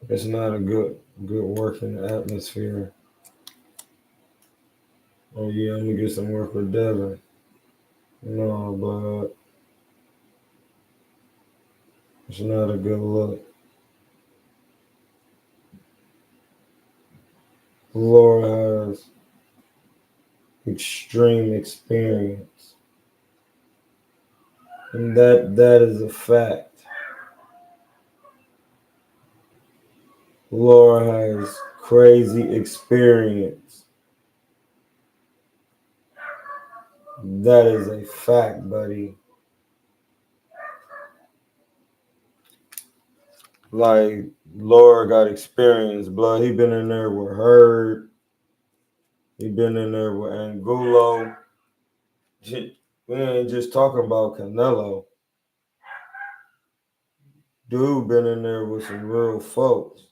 It's not a good working atmosphere. Oh yeah, I'm gonna get some work with Devin. No, but it's not a good look. Laura has extreme experience. And that is a fact. Laura has crazy experience. That is a fact, buddy. Like Laura got experience, blood. He been in there with Herb. He been in there with Angulo. We ain't just talking about Canelo. Dude been in there with some real folks.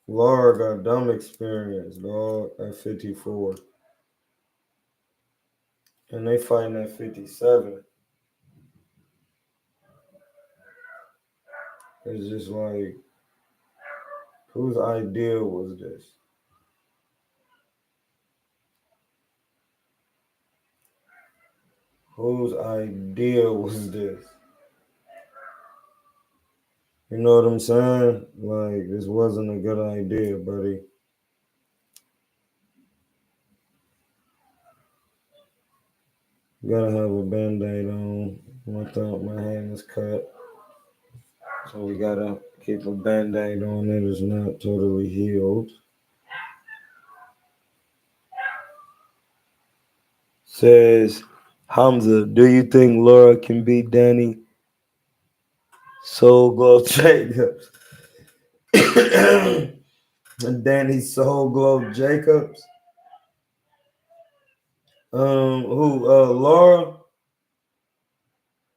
Laura got dumb experience, dog, at 54. And they fighting at 57. It's just like, whose idea was this? Whose idea was this? You know what I'm saying? Like, this wasn't a good idea, buddy. Gotta have a band-aid on. My hand is cut. So we gotta keep a band-aid on it. It's not totally healed. Says, Hamza, do you think Laura can beat Danny Soul Glow Jacobs? Danny Soul Glow Jacobs? Laura?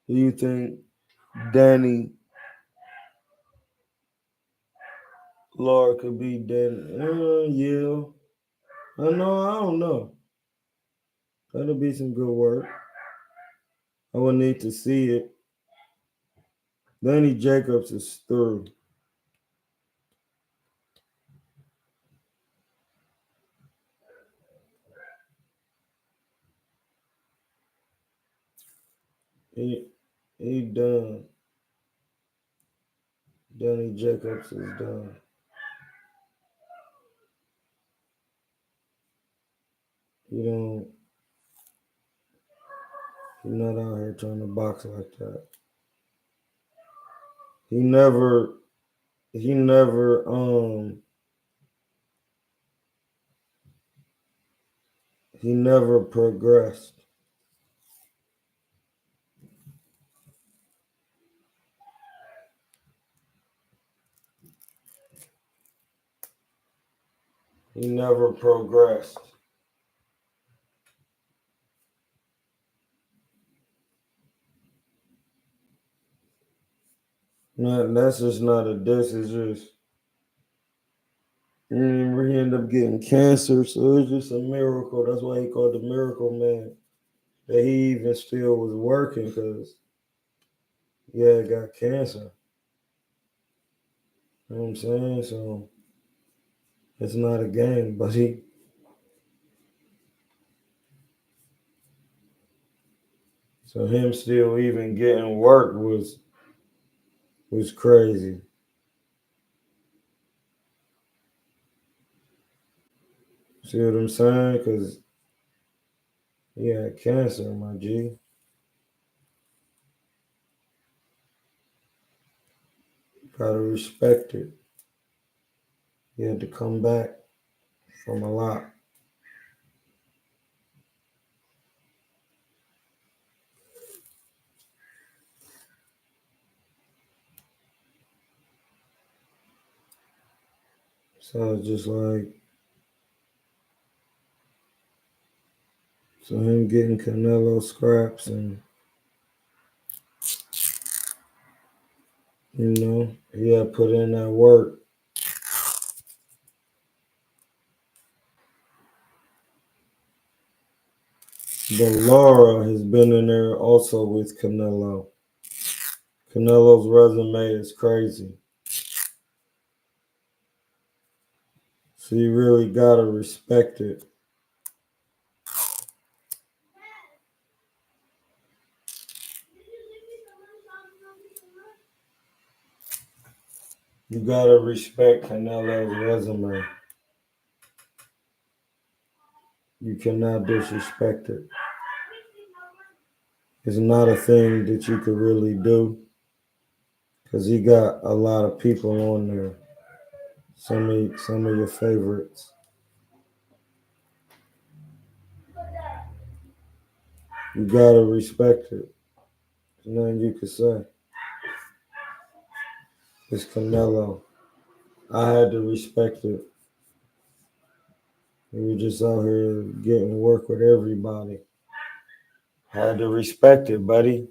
Do you think Danny Laura could beat Danny? Yeah. I don't know. That'll be some good work. I will need to see it. Danny Jacobs is through. He done. Danny Jacobs is done. He's not out here trying to box like that. He never progressed. He never progressed. No, that's just not a diss. It's just he ended up getting cancer, so it's just a miracle. That's why he called the Miracle Man. That he even still was working because got cancer. You know what I'm saying? So it's not a game, buddy. So him still even getting work was crazy. See what I'm saying? Because he had cancer, my G. Gotta respect it. He had to come back from a lot. So it's just like, so him getting Canelo scraps and, he had put in that work. But Laura has been in there also with Canelo. Canelo's resume is crazy. So you really gotta respect it. You gotta respect Canelo's resume. You cannot disrespect it. It's not a thing that you could really do because he got a lot of people on there. Some of your favorites. You gotta respect it. There's nothing you can say. It's Canelo. I had to respect it. We were just out here getting work with everybody. Had to respect it, buddy.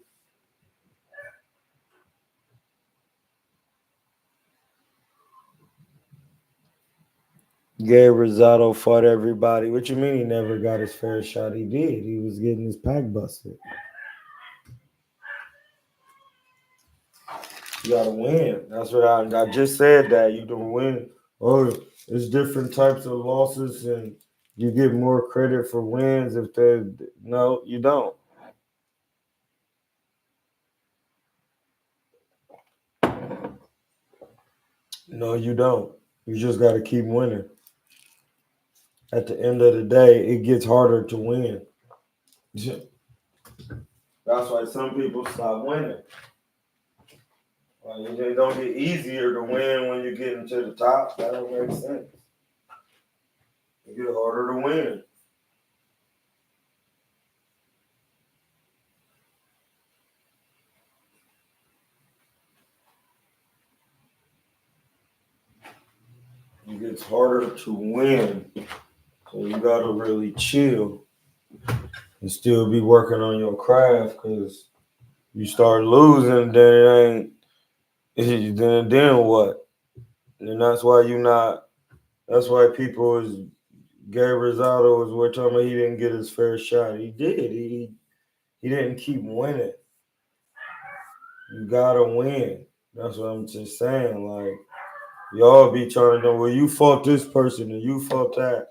Gary Rosado fought everybody. What you mean he never got his fair shot? He did. He was getting his pack busted. You gotta win. That's what I just said. That you can win. Oh, it's different types of losses, and you get more credit for wins if they. No, you don't. No, you don't. You just got to keep winning. At the end of the day, it gets harder to win. That's why some people stop winning. Like, it don't get easier to win when you get into the top. That don't make sense. It get harder to win. It gets harder to win. So you gotta really chill and still be working on your craft, because you start losing, then it ain't then what? And that's why that's why people is Gary Rosado is we're talking about he didn't get his fair shot. He did. He didn't keep winning. You gotta win. That's what I'm just saying. Like, y'all be trying to know, well, you fought this person and you fought that.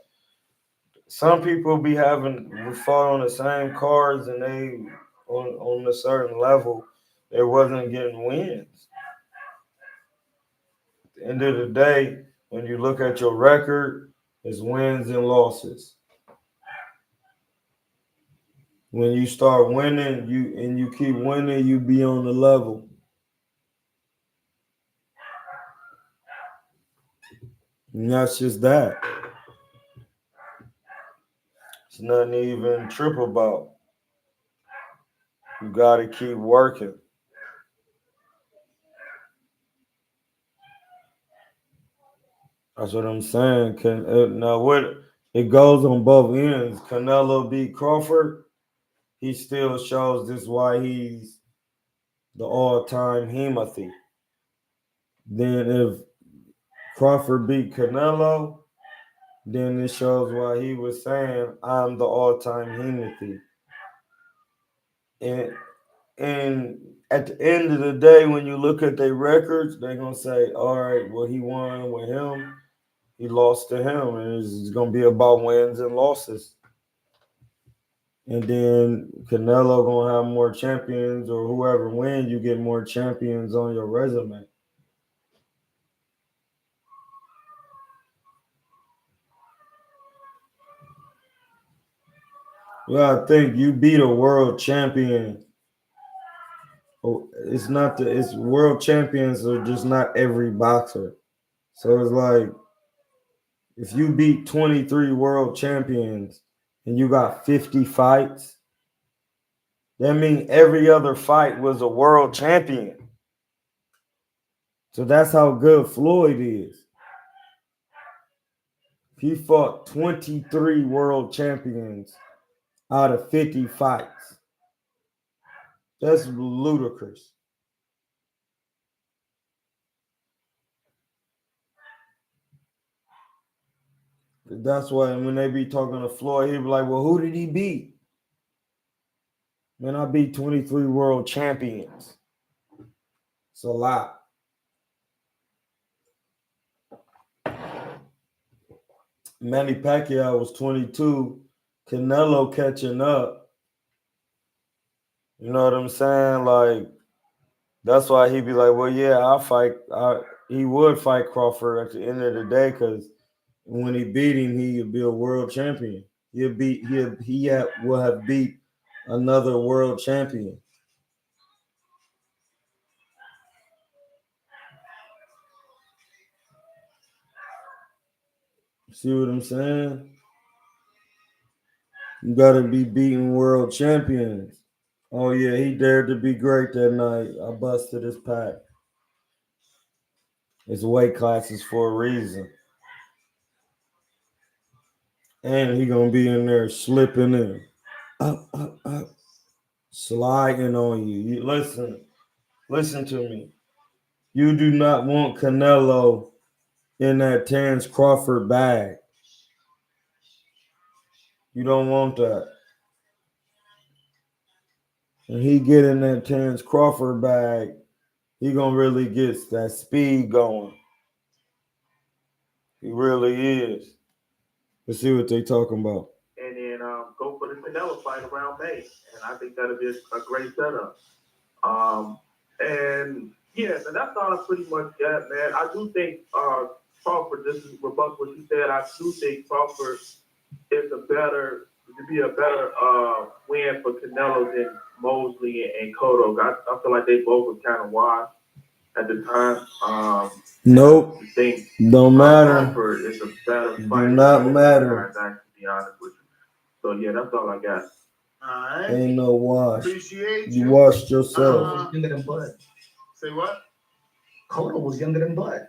Some people be we fought on the same cards and they on a certain level, they wasn't getting wins. At the end of the day, when you look at your record, it's wins and losses. When you start winning, you keep winning, you be on the level. And that's just that. It's nothing to even trip about. You gotta keep working. That's what I'm saying. Now what it goes on both ends. Canelo beat Crawford. He still shows this why he's the all-time Himothy. Then if Crawford beat Canelo, then it shows why he was saying I'm the all-time Himothy. And at the end of the day, when you look at their records, they're gonna say, all right, well, he won with him, he lost to him, and it's gonna be about wins and losses. And then Canelo gonna have more champions, or whoever wins, you get more champions on your resume. Well, I think you beat a world champion. It's world champions are just not every boxer. So it's like if you beat 23 world champions and you got 50 fights, that means every other fight was a world champion. So that's how good Floyd is. He fought 23 world champions out of 50 fights. That's ludicrous. That's why when they be talking to Floyd, he be like, well, who did he beat? Man, I beat 23 world champions. It's a lot. Manny Pacquiao was 22. Canelo catching up. You know what I'm saying? Like, that's why he be like, well, yeah, he would fight Crawford at the end of the day, because when he beat him, he would be a world champion. he will have beat another world champion. See what I'm saying? You gotta be beating world champions. Oh yeah, he dared to be great that night. I busted his pack. It's weight classes for a reason. And he gonna be in there slipping in. Up. Sliding on you. Listen to me. You do not want Canelo in that Terrence Crawford bag. You don't want that. And he get in that Terrence Crawford bag, he gonna really get that speed going. He really is. Let's see what they talking about. And then go for the Canelo fight around May. And I think that'll be a great setup. And yeah, and that's all I pretty much got, man. I do think Crawford, this is rebut what you said, I do think Crawford is a better win for Canelo than Mosley and Cotto. I feel like they both were kind of washed at the time. Nope. I think Don't matter. Crawford is a better fighter. Do not matter. To be honest with you. So yeah, that's all I got. All right. Ain't no wash. Appreciate You washed yourself. was younger than Bud. Say what? Cotto was younger than Bud.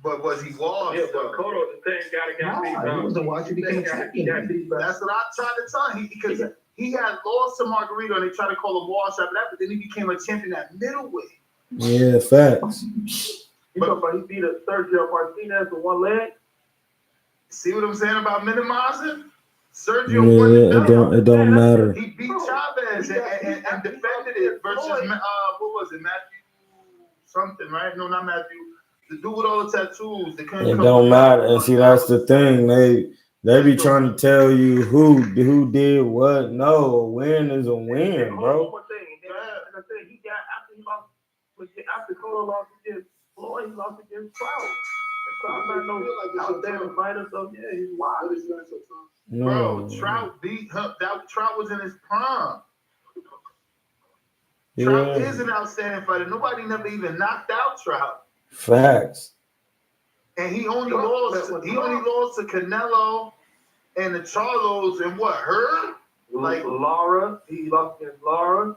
But was he washed? Yeah, but Cotto, the same guy that got beat He wasn't watching. He became a champion. That's what I tried to tell him. Because he had lost to Margarito and they tried to call him wash after that, but then he became a champion at middleweight. Yeah, facts. You talking about he beat a Sergio Martinez with one leg? See what I'm saying about minimizing? Sergio won it don't matter. He beat Chavez and defended it versus what was it, Matthew something, right? No, not Matthew. The dude with all the tattoos. It don't matter. And see, that's the thing. They be trying to tell you who did what. No, a win is a win, bro. One more thing. Like I said, he got after Cotto lost against Floyd, he lost against Trout. Trout not no outstanding fighter, so yeah, he's wild. Bro, Trout beat him. Trout was in his prime. Yeah. Trout is an outstanding fighter. Nobody never even knocked out Trout. Facts. And he only lost to Canelo and the Charlos and what, Herb? Like Laura, he lost against Laura.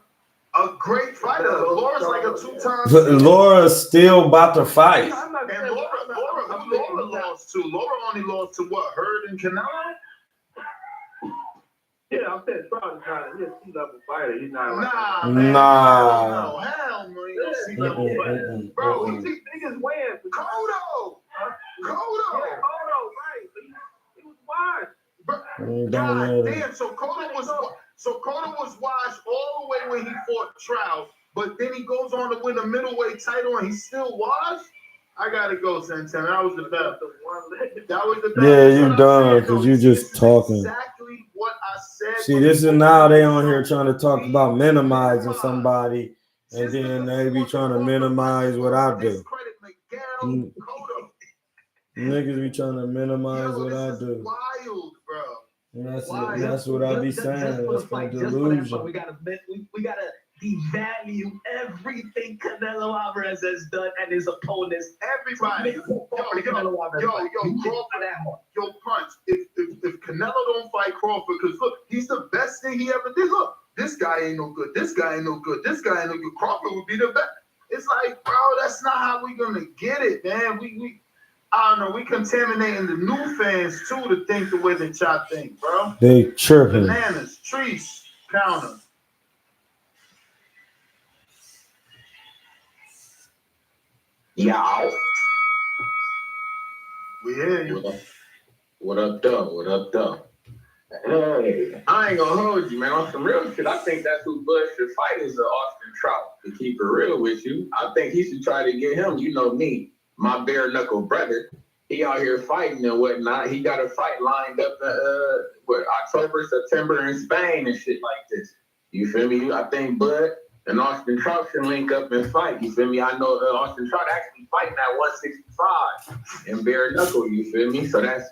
A great fighter. Laura's like a two-time. Laura's still about to fight. And Laura lost to? Laura only lost to what, Herb and Canelo? Yeah, I'm saying Trout is not a C-level fighter. He's not like Nah. Hell no, he ain't C-level fighter. Bro, niggas win. Cotto, right. But he was wide. God damn, so Cotto was washed all the way when he fought Trout, but then he goes on to win a middleweight title and he's still washed? I gotta go, Santana. That was the best. That was the best. Yeah, you done because you just talking. Exactly what I said. See, this is now they on here trying to talk about minimizing somebody, and then they be trying to minimize what I do. Niggas be trying to minimize what I do. Wild, bro. And that's what I be saying. It's my delusion. We gotta devalue everything Canelo Alvarez has done and his opponents. Everybody. Yo, Punch. If Canelo don't fight Crawford, because look, he's the best thing he ever did. Look, this guy ain't no good. This guy ain't no good. This guy ain't no good. Crawford would be the best. It's like, bro, that's not how we gonna get it, man. I don't know. We contaminating the new fans too to think the way that y'all think, bro. They chirping. Bananas, trees, counter. Yow. We hear you. What up, though? Hey, I ain't gonna hold you, man. On some real shit, I think that's who Bud should fight is Austin Trout. To keep it real with you, I think he should try to get him. You know me, my bare knuckle brother. He out here fighting and whatnot. He got a fight lined up October, September in Spain and shit like this. You feel me? I think Bud and Austin Trout should link up and fight. You feel me? I know Austin Trout actually fighting at 165 in bare knuckle. You feel me? So that's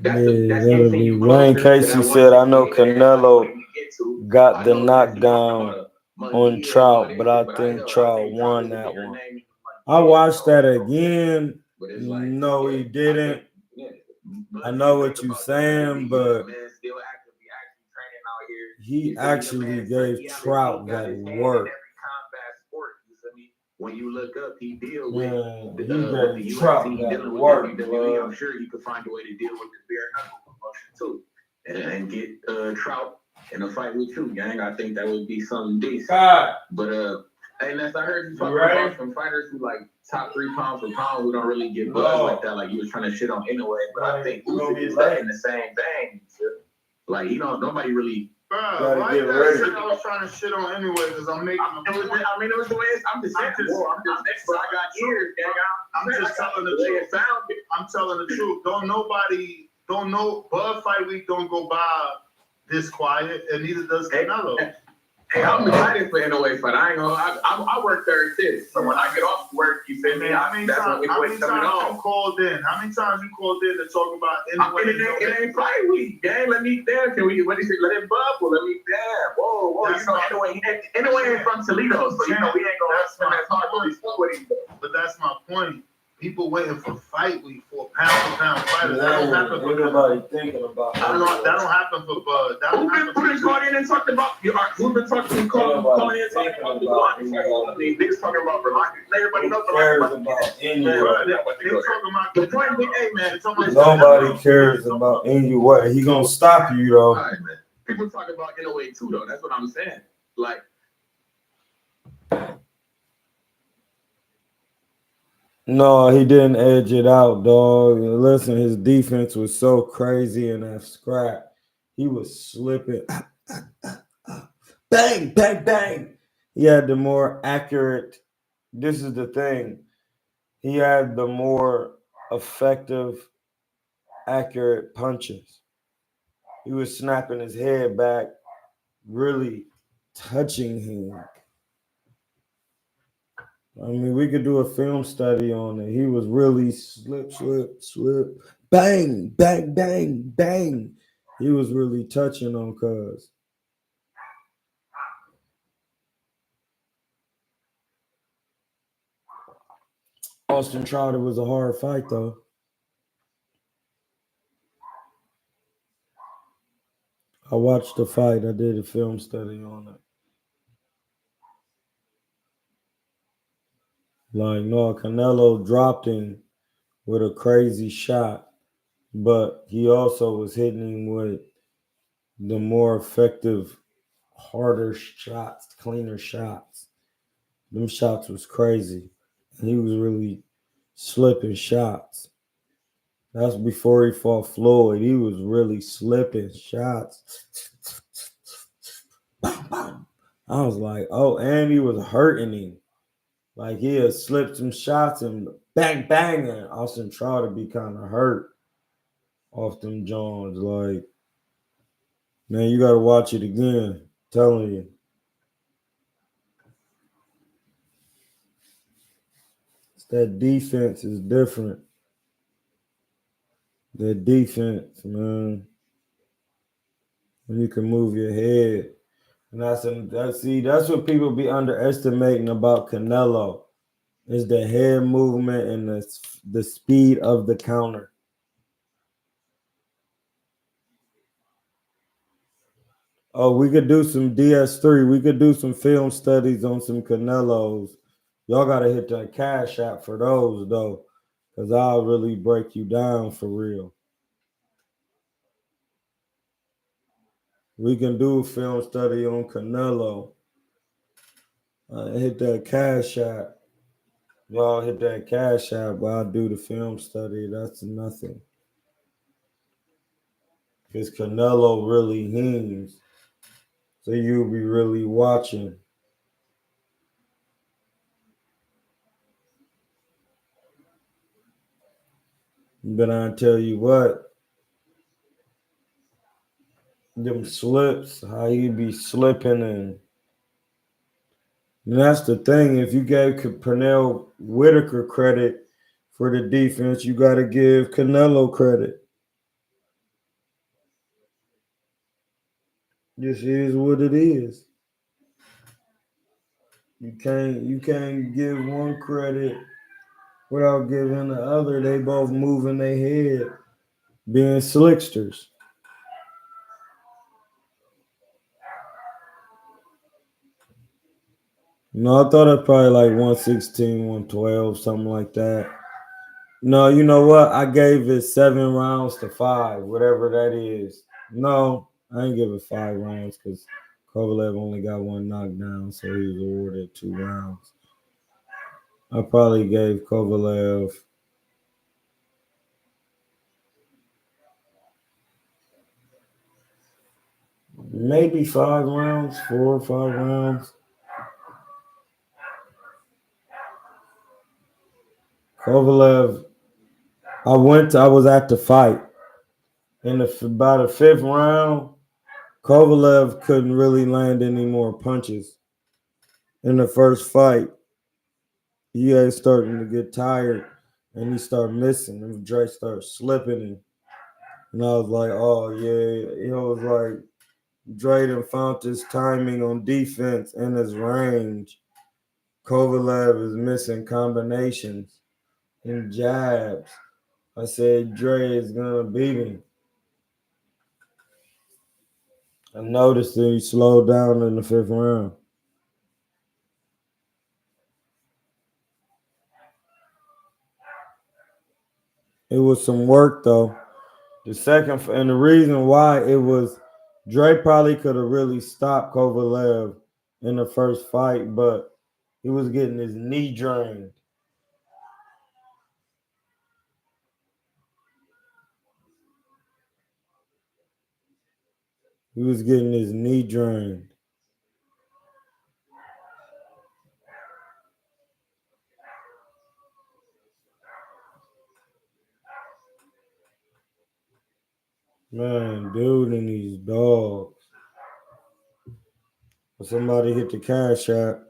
That's that'll getting be you Wayne closer to Casey that said, I know 168 that everybody Canelo wanted to get to. got I the know Casey talked knockdown about a on Munguia and Trout, all but that I shit, but think I Trout think Trout won is a that bigger one. name than I Munguia, watched so that you know. again. But it's like, No, he yeah, I didn't. think, yeah, I but know you what think you're about that, man, saying, he but that man still actively actually training out here. he You feel me? The actually man gave he Trout got that his hand in work. every combat sport. You feel me? When you look up, he deal with Man, he with the gave Trout UFC, that dealing with work, WWE. I'm bro. sure he could find a way to deal with the bare knuckle promotion too, and get Trout in a fight with you, gang. I think that would be something decent. God, But hey, Ness, I heard you talking ready? about some fighters who like top 3 pound for pound who don't really get buzz like that. Like you was trying to shit on anyway, but I think Usyk is in the same vein. Like nobody really. Bro, gotta why get you gotta ready. say I was trying to shit on anyway? Because I'm making a point. It was the way I'm just saying. But I got ears, gang. I'm just telling the truth. I'm telling the truth. Don't know Bud Fight Week don't go by this quiet, and neither does Canelo. Hey, I'm excited for NOA fight. I ain't gonna. I work third shift, so when I get off work, you feel me? How many times you called in? How many times you called in to talk about NOA? It ain't fight week, gang. Let me damn. Can we? What do you say? Let it bubble. Let me damn. Whoa. That's NOA ain't from Toledo, so we ain't gonna. That's hard to respond with him. But that's my point. People waiting for fight week for pound fighters. That don't happen for nobody thinking about that. That don't happen for Bud. Who been calling in and talking about? Who been calling in talking about the block? Niggas talking about Vermont. Everybody knows cares about anyway. The point being, hey man, Nobody cares about anyway. He gonna stop you though. All right, man. People talk about NOA too, though. That's what I'm saying. Like. No, he didn't edge it out, dog. Listen, his defense was so crazy in that scrap. He was slipping. Bang, bang, bang. He had the more accurate. This is the thing. He had the more effective, accurate punches. He was snapping his head back, really touching him. I mean, we could do a film study on it. He was really slip, bang, bang, bang, bang. He was really touching on Cuz. Austin Trout, it was a hard fight, though. I watched the fight. I did a film study on it. Like, no, Canelo dropped him with a crazy shot, but he also was hitting him with the more effective, harder shots, cleaner shots. Them shots was crazy. He was really slipping shots. That's before he fought Floyd. He was really slipping shots. I was like, oh, and he was hurting him. Like he had slipped some shots and bang, bang, and Austin Trout to be kind of hurt off them Jones. Like, man, you got to watch it again. I'm telling you. That defense is different. That defense, man. When you can move your head. And that's what people be underestimating about Canelo. Is the head movement and the speed of the counter. Oh, we could do some DS3. We could do some film studies on some Canelos. Y'all got to hit that Cash App for those, though, because I'll really break you down for real. We can do a film study on Canelo. Hit that Cash App. Y'all hit that Cash App while I do the film study. That's nothing. Because Canelo really heams. So you'll be really watching. But I tell you what, them slips, how you be slipping and that's the thing. If you gave Pernell Whitaker credit for the defense, you got to give Canelo credit. This is what it is. You can't give one credit without giving the other. They both moving their head, being slicksters. No, I thought it probably like 116, 112, something like that. No, you know what? I gave it 7 rounds to 5, whatever that is. No, I ain't give it 5 rounds because Kovalev only got 1 knockdown, so he was awarded 2 rounds. I probably gave Kovalev maybe 5 rounds, 4 or 5 rounds. Kovalev, I was at the fight. By the 5th round, Kovalev couldn't really land any more punches. In the first fight, he was starting to get tired and he started missing. And Dre started slipping him. And I was like, oh yeah. He was like, Dre done found his timing on defense and his range. Kovalev is missing combinations and jabs. I said Dre is gonna beat him. I noticed that he slowed down in the 5th round. It was some work though. The second, and the reason why it was, Dre probably could have really stopped Kovalev in the first fight, but he was getting his knee drained. He was getting his knee drained. Man, dude, and these dogs. Somebody hit the cash app.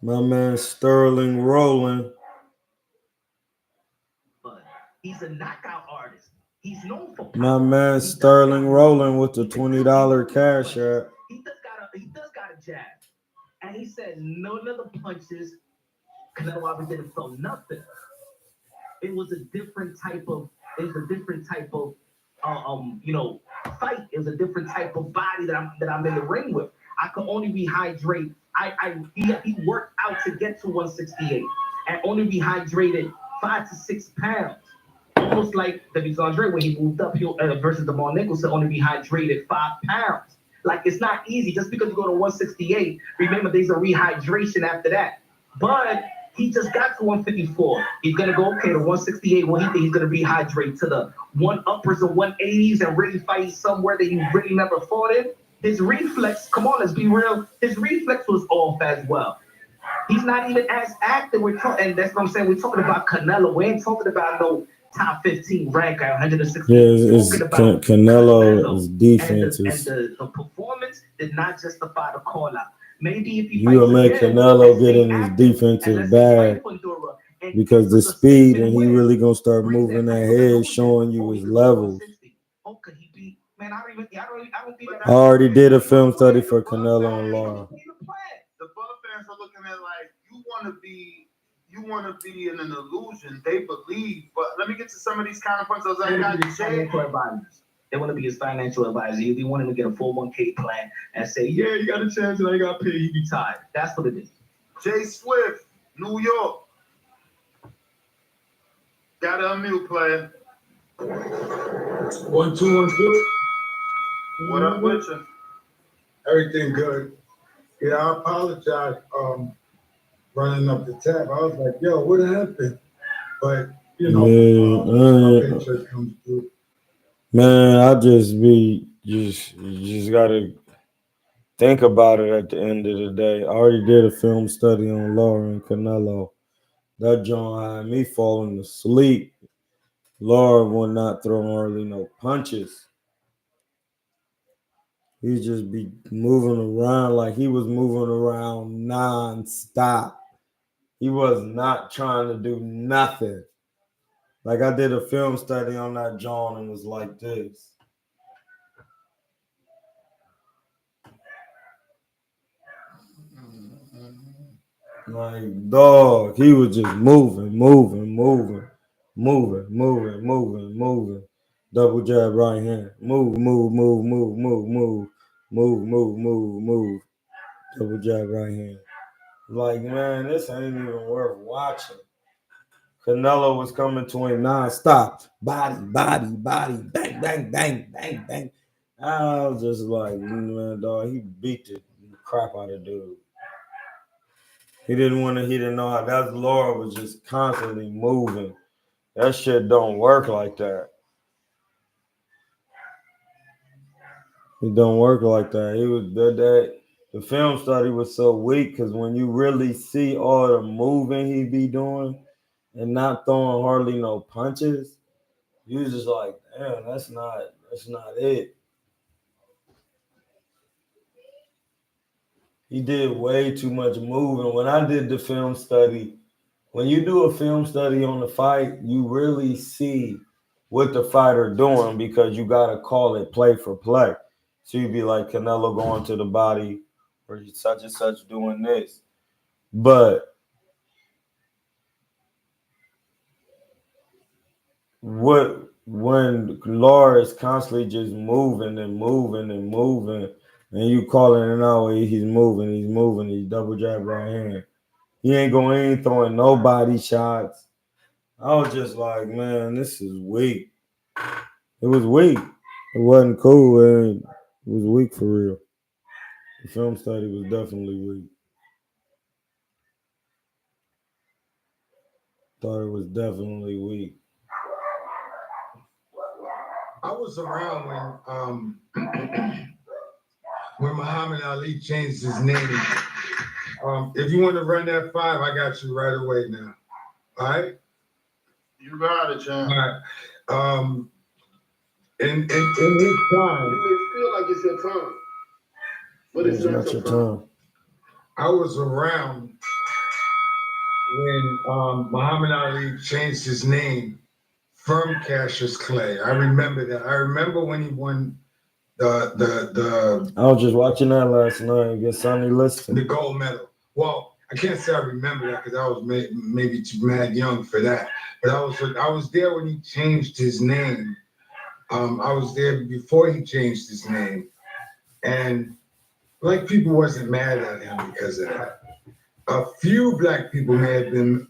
My man Sterling Rowland. But he's a knockout artist. He's known for power. My man Sterling Rowland with the $20 cash app. He does got a jab. And he said none of the punches, Canelo Alvarez didn't feel nothing. It was a different type of fight. It was a different type of body that I'm in the ring with. I could only rehydrate. He worked out to get to 168 and only rehydrated 5 to 6 pounds. Almost like David Andre when he moved up versus Demar Nicholson, only rehydrated 5 pounds. Like, it's not easy just because you go to 168. Remember, there's a rehydration after that. But he just got to 154. He's gonna go to 168. Well, he thinks he's gonna rehydrate to the uppers of 180s and really fight somewhere that he really never fought in. His reflex, come on, let's be real. His reflex was off as well. He's not even as active. And that's what I'm saying. We're talking about Canelo. We ain't talking about no top 15 rank at 160. Yeah, it's Canelo's defense. And the performance did not justify the call out. Maybe if you will make Canelo get in his defensive bag because the speed, and he really gonna start moving that head, showing you his levels. I already did a film study for Canelo and Laura. The Bud fans are looking at like you want to be in an illusion. They believe, but let me get to some of these counterpoints. I got Jay. They want to be his financial advisor. They want him to get a 401k plan and say, yeah, you got a chance and I got paid, you be tired. That's what it is. Jay Swift, New York. Got to unmute, player. 1 2 1 2. What up with you? Everything good. Yeah, I apologize. Running up the tab, I was like, "Yo, what happened?" But you know, paycheck comes through. Man, I just gotta think about it at the end of the day. I already did a film study on Laura and Canelo. That joint had me falling asleep. Laura will not throw hardly no punches. He just be moving around like he was moving around non-stop. He was not trying to do nothing. Like I did a film study on that John and was like this. Like dog, he was just moving. Double jab right hand. Move. Double jab right hand. Like, man, this ain't even worth watching. Canelo was coming to him non-stop. Body, bang. I was just like, man, dog, he beat the crap out of dude. He didn't know how that Laura was just constantly moving. That shit don't work like that. It don't work like that. He was that the film study was so weak because when you really see all the moving he be doing and not throwing hardly no punches, you was just like, damn, that's not it. He did way too much moving. When I did the film study, when you do a film study on the fight, you really see what the fighter doing because you got to call it play for play. So you'd be like Canelo going to the body or such and such doing this. But when Laura is constantly just moving and you calling it out, he's moving, he's double jab right hand. He ain't throwing no body shots. I was just like, man, this is weak. It was weak. It wasn't cool, and it was weak for real. The film study was definitely weak. Thought it was definitely weak. I was around when Muhammad Ali changed his name. If you want to run that 5, I got you right away now. All right? You got it, champ. All right. In his time, You may feel like it's your time, but it's not your time. I was around when Muhammad Ali changed his name from Cassius Clay. I remember that. I remember when he won the I was just watching that last night against Sonny Liston. The gold medal. Well, I can't say I remember that because I was maybe too mad young for that. But I was there when he changed his name. I was there before he changed his name, and black people wasn't mad at him because of that. A few black people may have been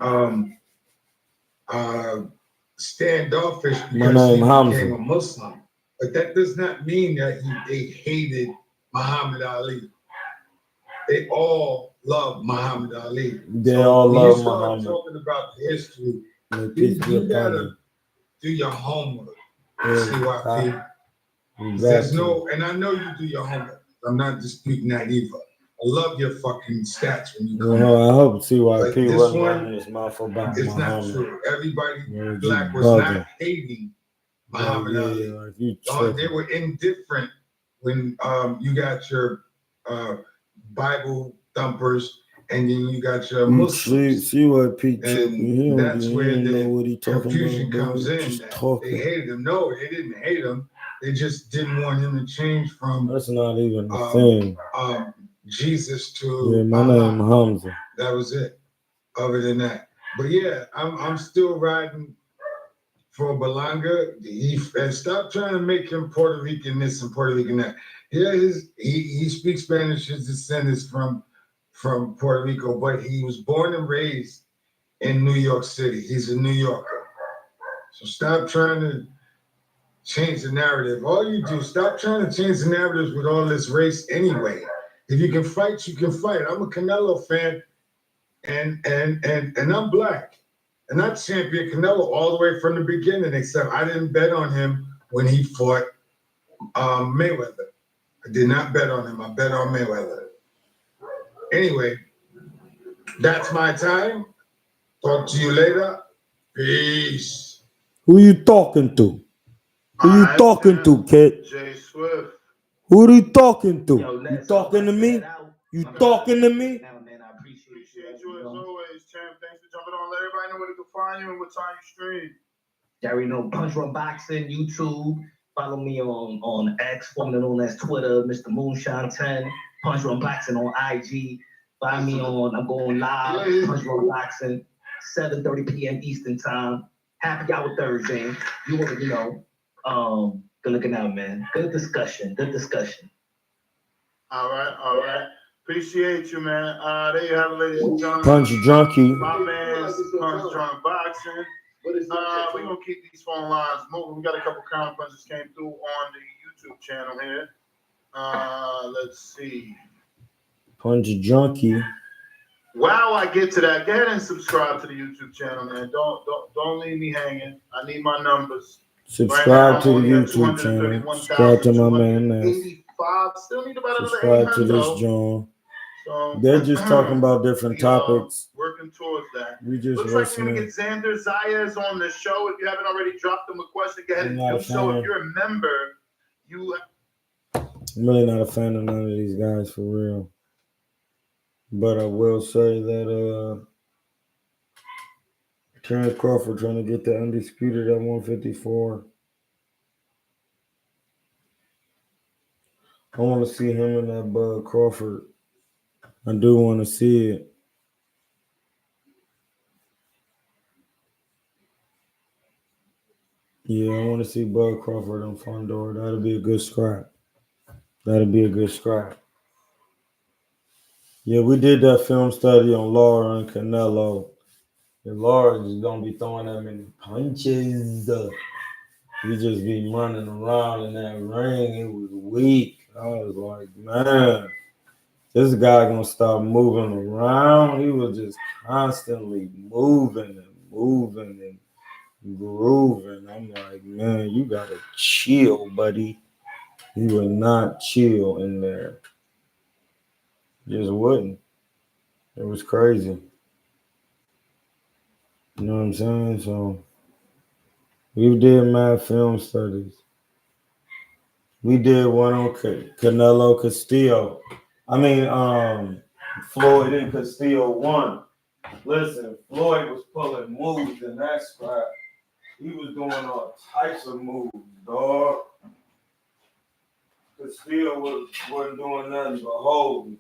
standoffish because he became a Muslim, but that does not mean that they hated Muhammad Ali. They all love Muhammad Ali. They all love Muhammad. Talking about the history, you gotta do your homework. CYP. There's no, and I know you do your homework. I'm not disputing that either. I love your fucking stats when you come. I hope CYP wasn't running his mouth about it's Muhammad. Not true. Everybody black was not hating Muhammad Ali. They were indifferent when you got your Bible thumpers and then you got your Muslims. CYP, and that's where the confusion comes in. They hated him. No, they didn't hate him. They just didn't want him to change from. That's not even a thing. Jesus to my name Hamza. That was it. Other than that, but yeah, I'm still riding for Belanga. And stop trying to make him Puerto Rican this and Puerto Rican that. Yeah, he speaks Spanish. His descent is from Puerto Rico, but he was born and raised in New York City. He's a New Yorker. So stop trying to change the narrative. All you do, stop trying to change the narratives with all this race anyway. If you can fight, you can fight. I'm a Canelo fan, and I'm black. And I championed Canelo all the way from the beginning, except I didn't bet on him when he fought Mayweather. I did not bet on him. I bet on Mayweather. Anyway, that's my time. Talk to you later. Peace. Who you talking to? Who you talking to, kid? Jay Swift. Who are you talking to? You talking to me? You talking to me? Appreciate you as always, champ. Thanks for jumping on. Let everybody know where to find you and what time you stream. You already know Punch Run Boxing, YouTube. Follow me on X, formerly known as Twitter, Mr. Moonshine 10. Punch Run Boxing on IG. Find me I'm going live, Punch Run Boxing, 7:30 p.m. Eastern Time. Happy Hour Thursday. You already know. Good looking out, man. Good discussion. All right. Appreciate you, man. There you have it, ladies and gentlemen. Punch Junkie. My man's Punch Drunk Boxing. We're gonna keep these phone lines moving. We got a couple comment punches came through on the YouTube channel here. Let's see. Punch Junkie. While I get to that, go ahead and subscribe to the YouTube channel, man. Don't leave me hanging. I need my numbers. Subscribe to the YouTube channel. Subscribe to my man now. Still need about Subscribe to this John. So they're just talking about different topics. Working towards that. We just looks like we're gonna get Xander Zayas on the show. If you haven't already dropped him a question, go ahead and do so. If you're a member, I'm really not a fan of none of these guys for real. But I will say that Terrence Crawford trying to get the undisputed at 154. I want to see him and that Bud Crawford. I do want to see it. Yeah, I want to see Bud Crawford and Fondor. That'll be a good scrap. Yeah, we did that film study on Laura and Canelo. And Laura is going to be throwing that many punches. We just be running around in that ring. It was weak. I was like, man, this guy going to start moving around. He was just constantly moving and grooving. I'm like, man, you got to chill, buddy. He would not chill in there. Just wouldn't. It was crazy. You know what I'm saying? So we did mad film studies. We did one on Canelo Castillo. Floyd and Castillo won. Listen, Floyd was pulling moves in that scrap. He was doing all types of moves, dog. Castillo wasn't doing nothing but holding.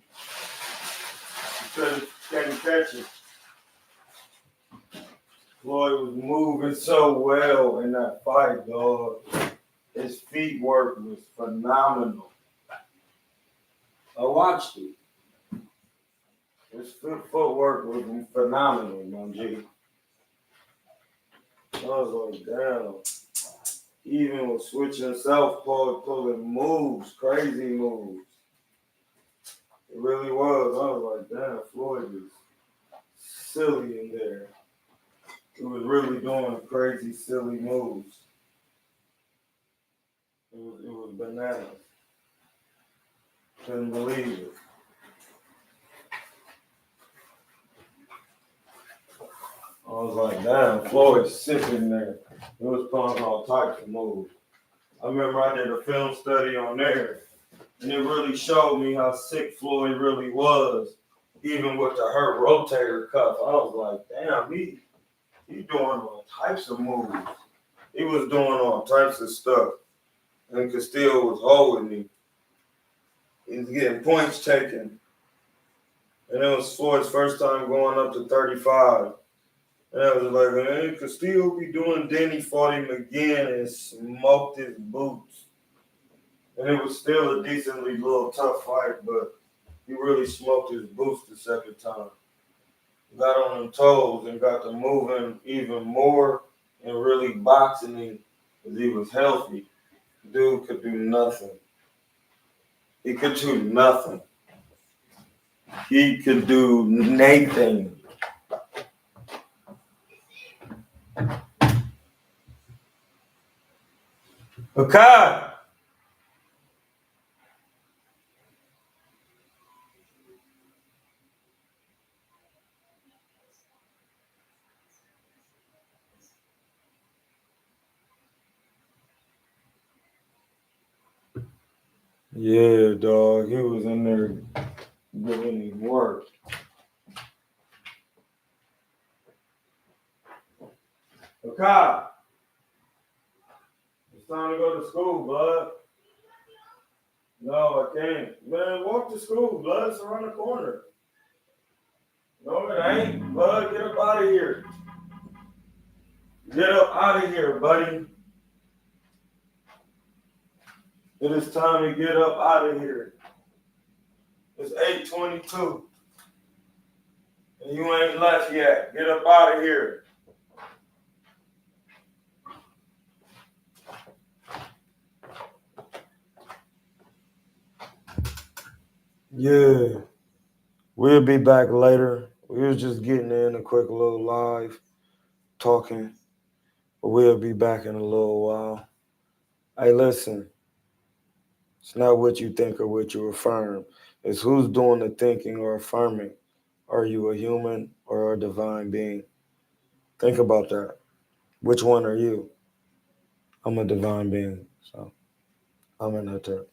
He couldn't catch it. Floyd was moving so well in that fight, dog. His feet work was phenomenal. I watched it. His footwork was phenomenal, my G. I was like, damn. He even was switching southpaw, pulling moves, crazy moves. It really was. I was like, damn, Floyd is silly in there. He was really doing crazy, silly moves. It was bananas. Couldn't believe it. I was like, damn, Floyd's sitting there. He was pulling all types of moves. I remember I did a film study on there, and it really showed me how sick Floyd really was, even with the hurt rotator cuff. I was like, damn, he doing all types of moves. He was doing all types of stuff. And Castillo was holding me. He was getting points taken. And it was Floyd's first time going up to 35. And I was like, man, Castillo be doing. Then he fought him again and smoked his boots. And it was still a decently little tough fight, but he really smoked his boots the second time. Got on them toes and got to moving even more and really boxing him because he was healthy. Dude could do nothing. He could do nothing. He could do nothing. Okay. Yeah, dog. He was in there giving him work. Okay. It's time to go to school, bud. No, I can't. Man, walk to school, bud. It's around the corner. No, it ain't, bud. Get up out of here. Get up out of here, buddy. It is time to get up out of here. It's 8:22. And you ain't left yet. Get up out of here. Yeah. We'll be back later. We was just getting in a quick little live talking. But we'll be back in a little while. Hey, listen. It's not what you think or what you affirm. It's who's doing the thinking or affirming. Are you a human or a divine being? Think about that. Which one are you? I'm a divine being, so I'm in that term.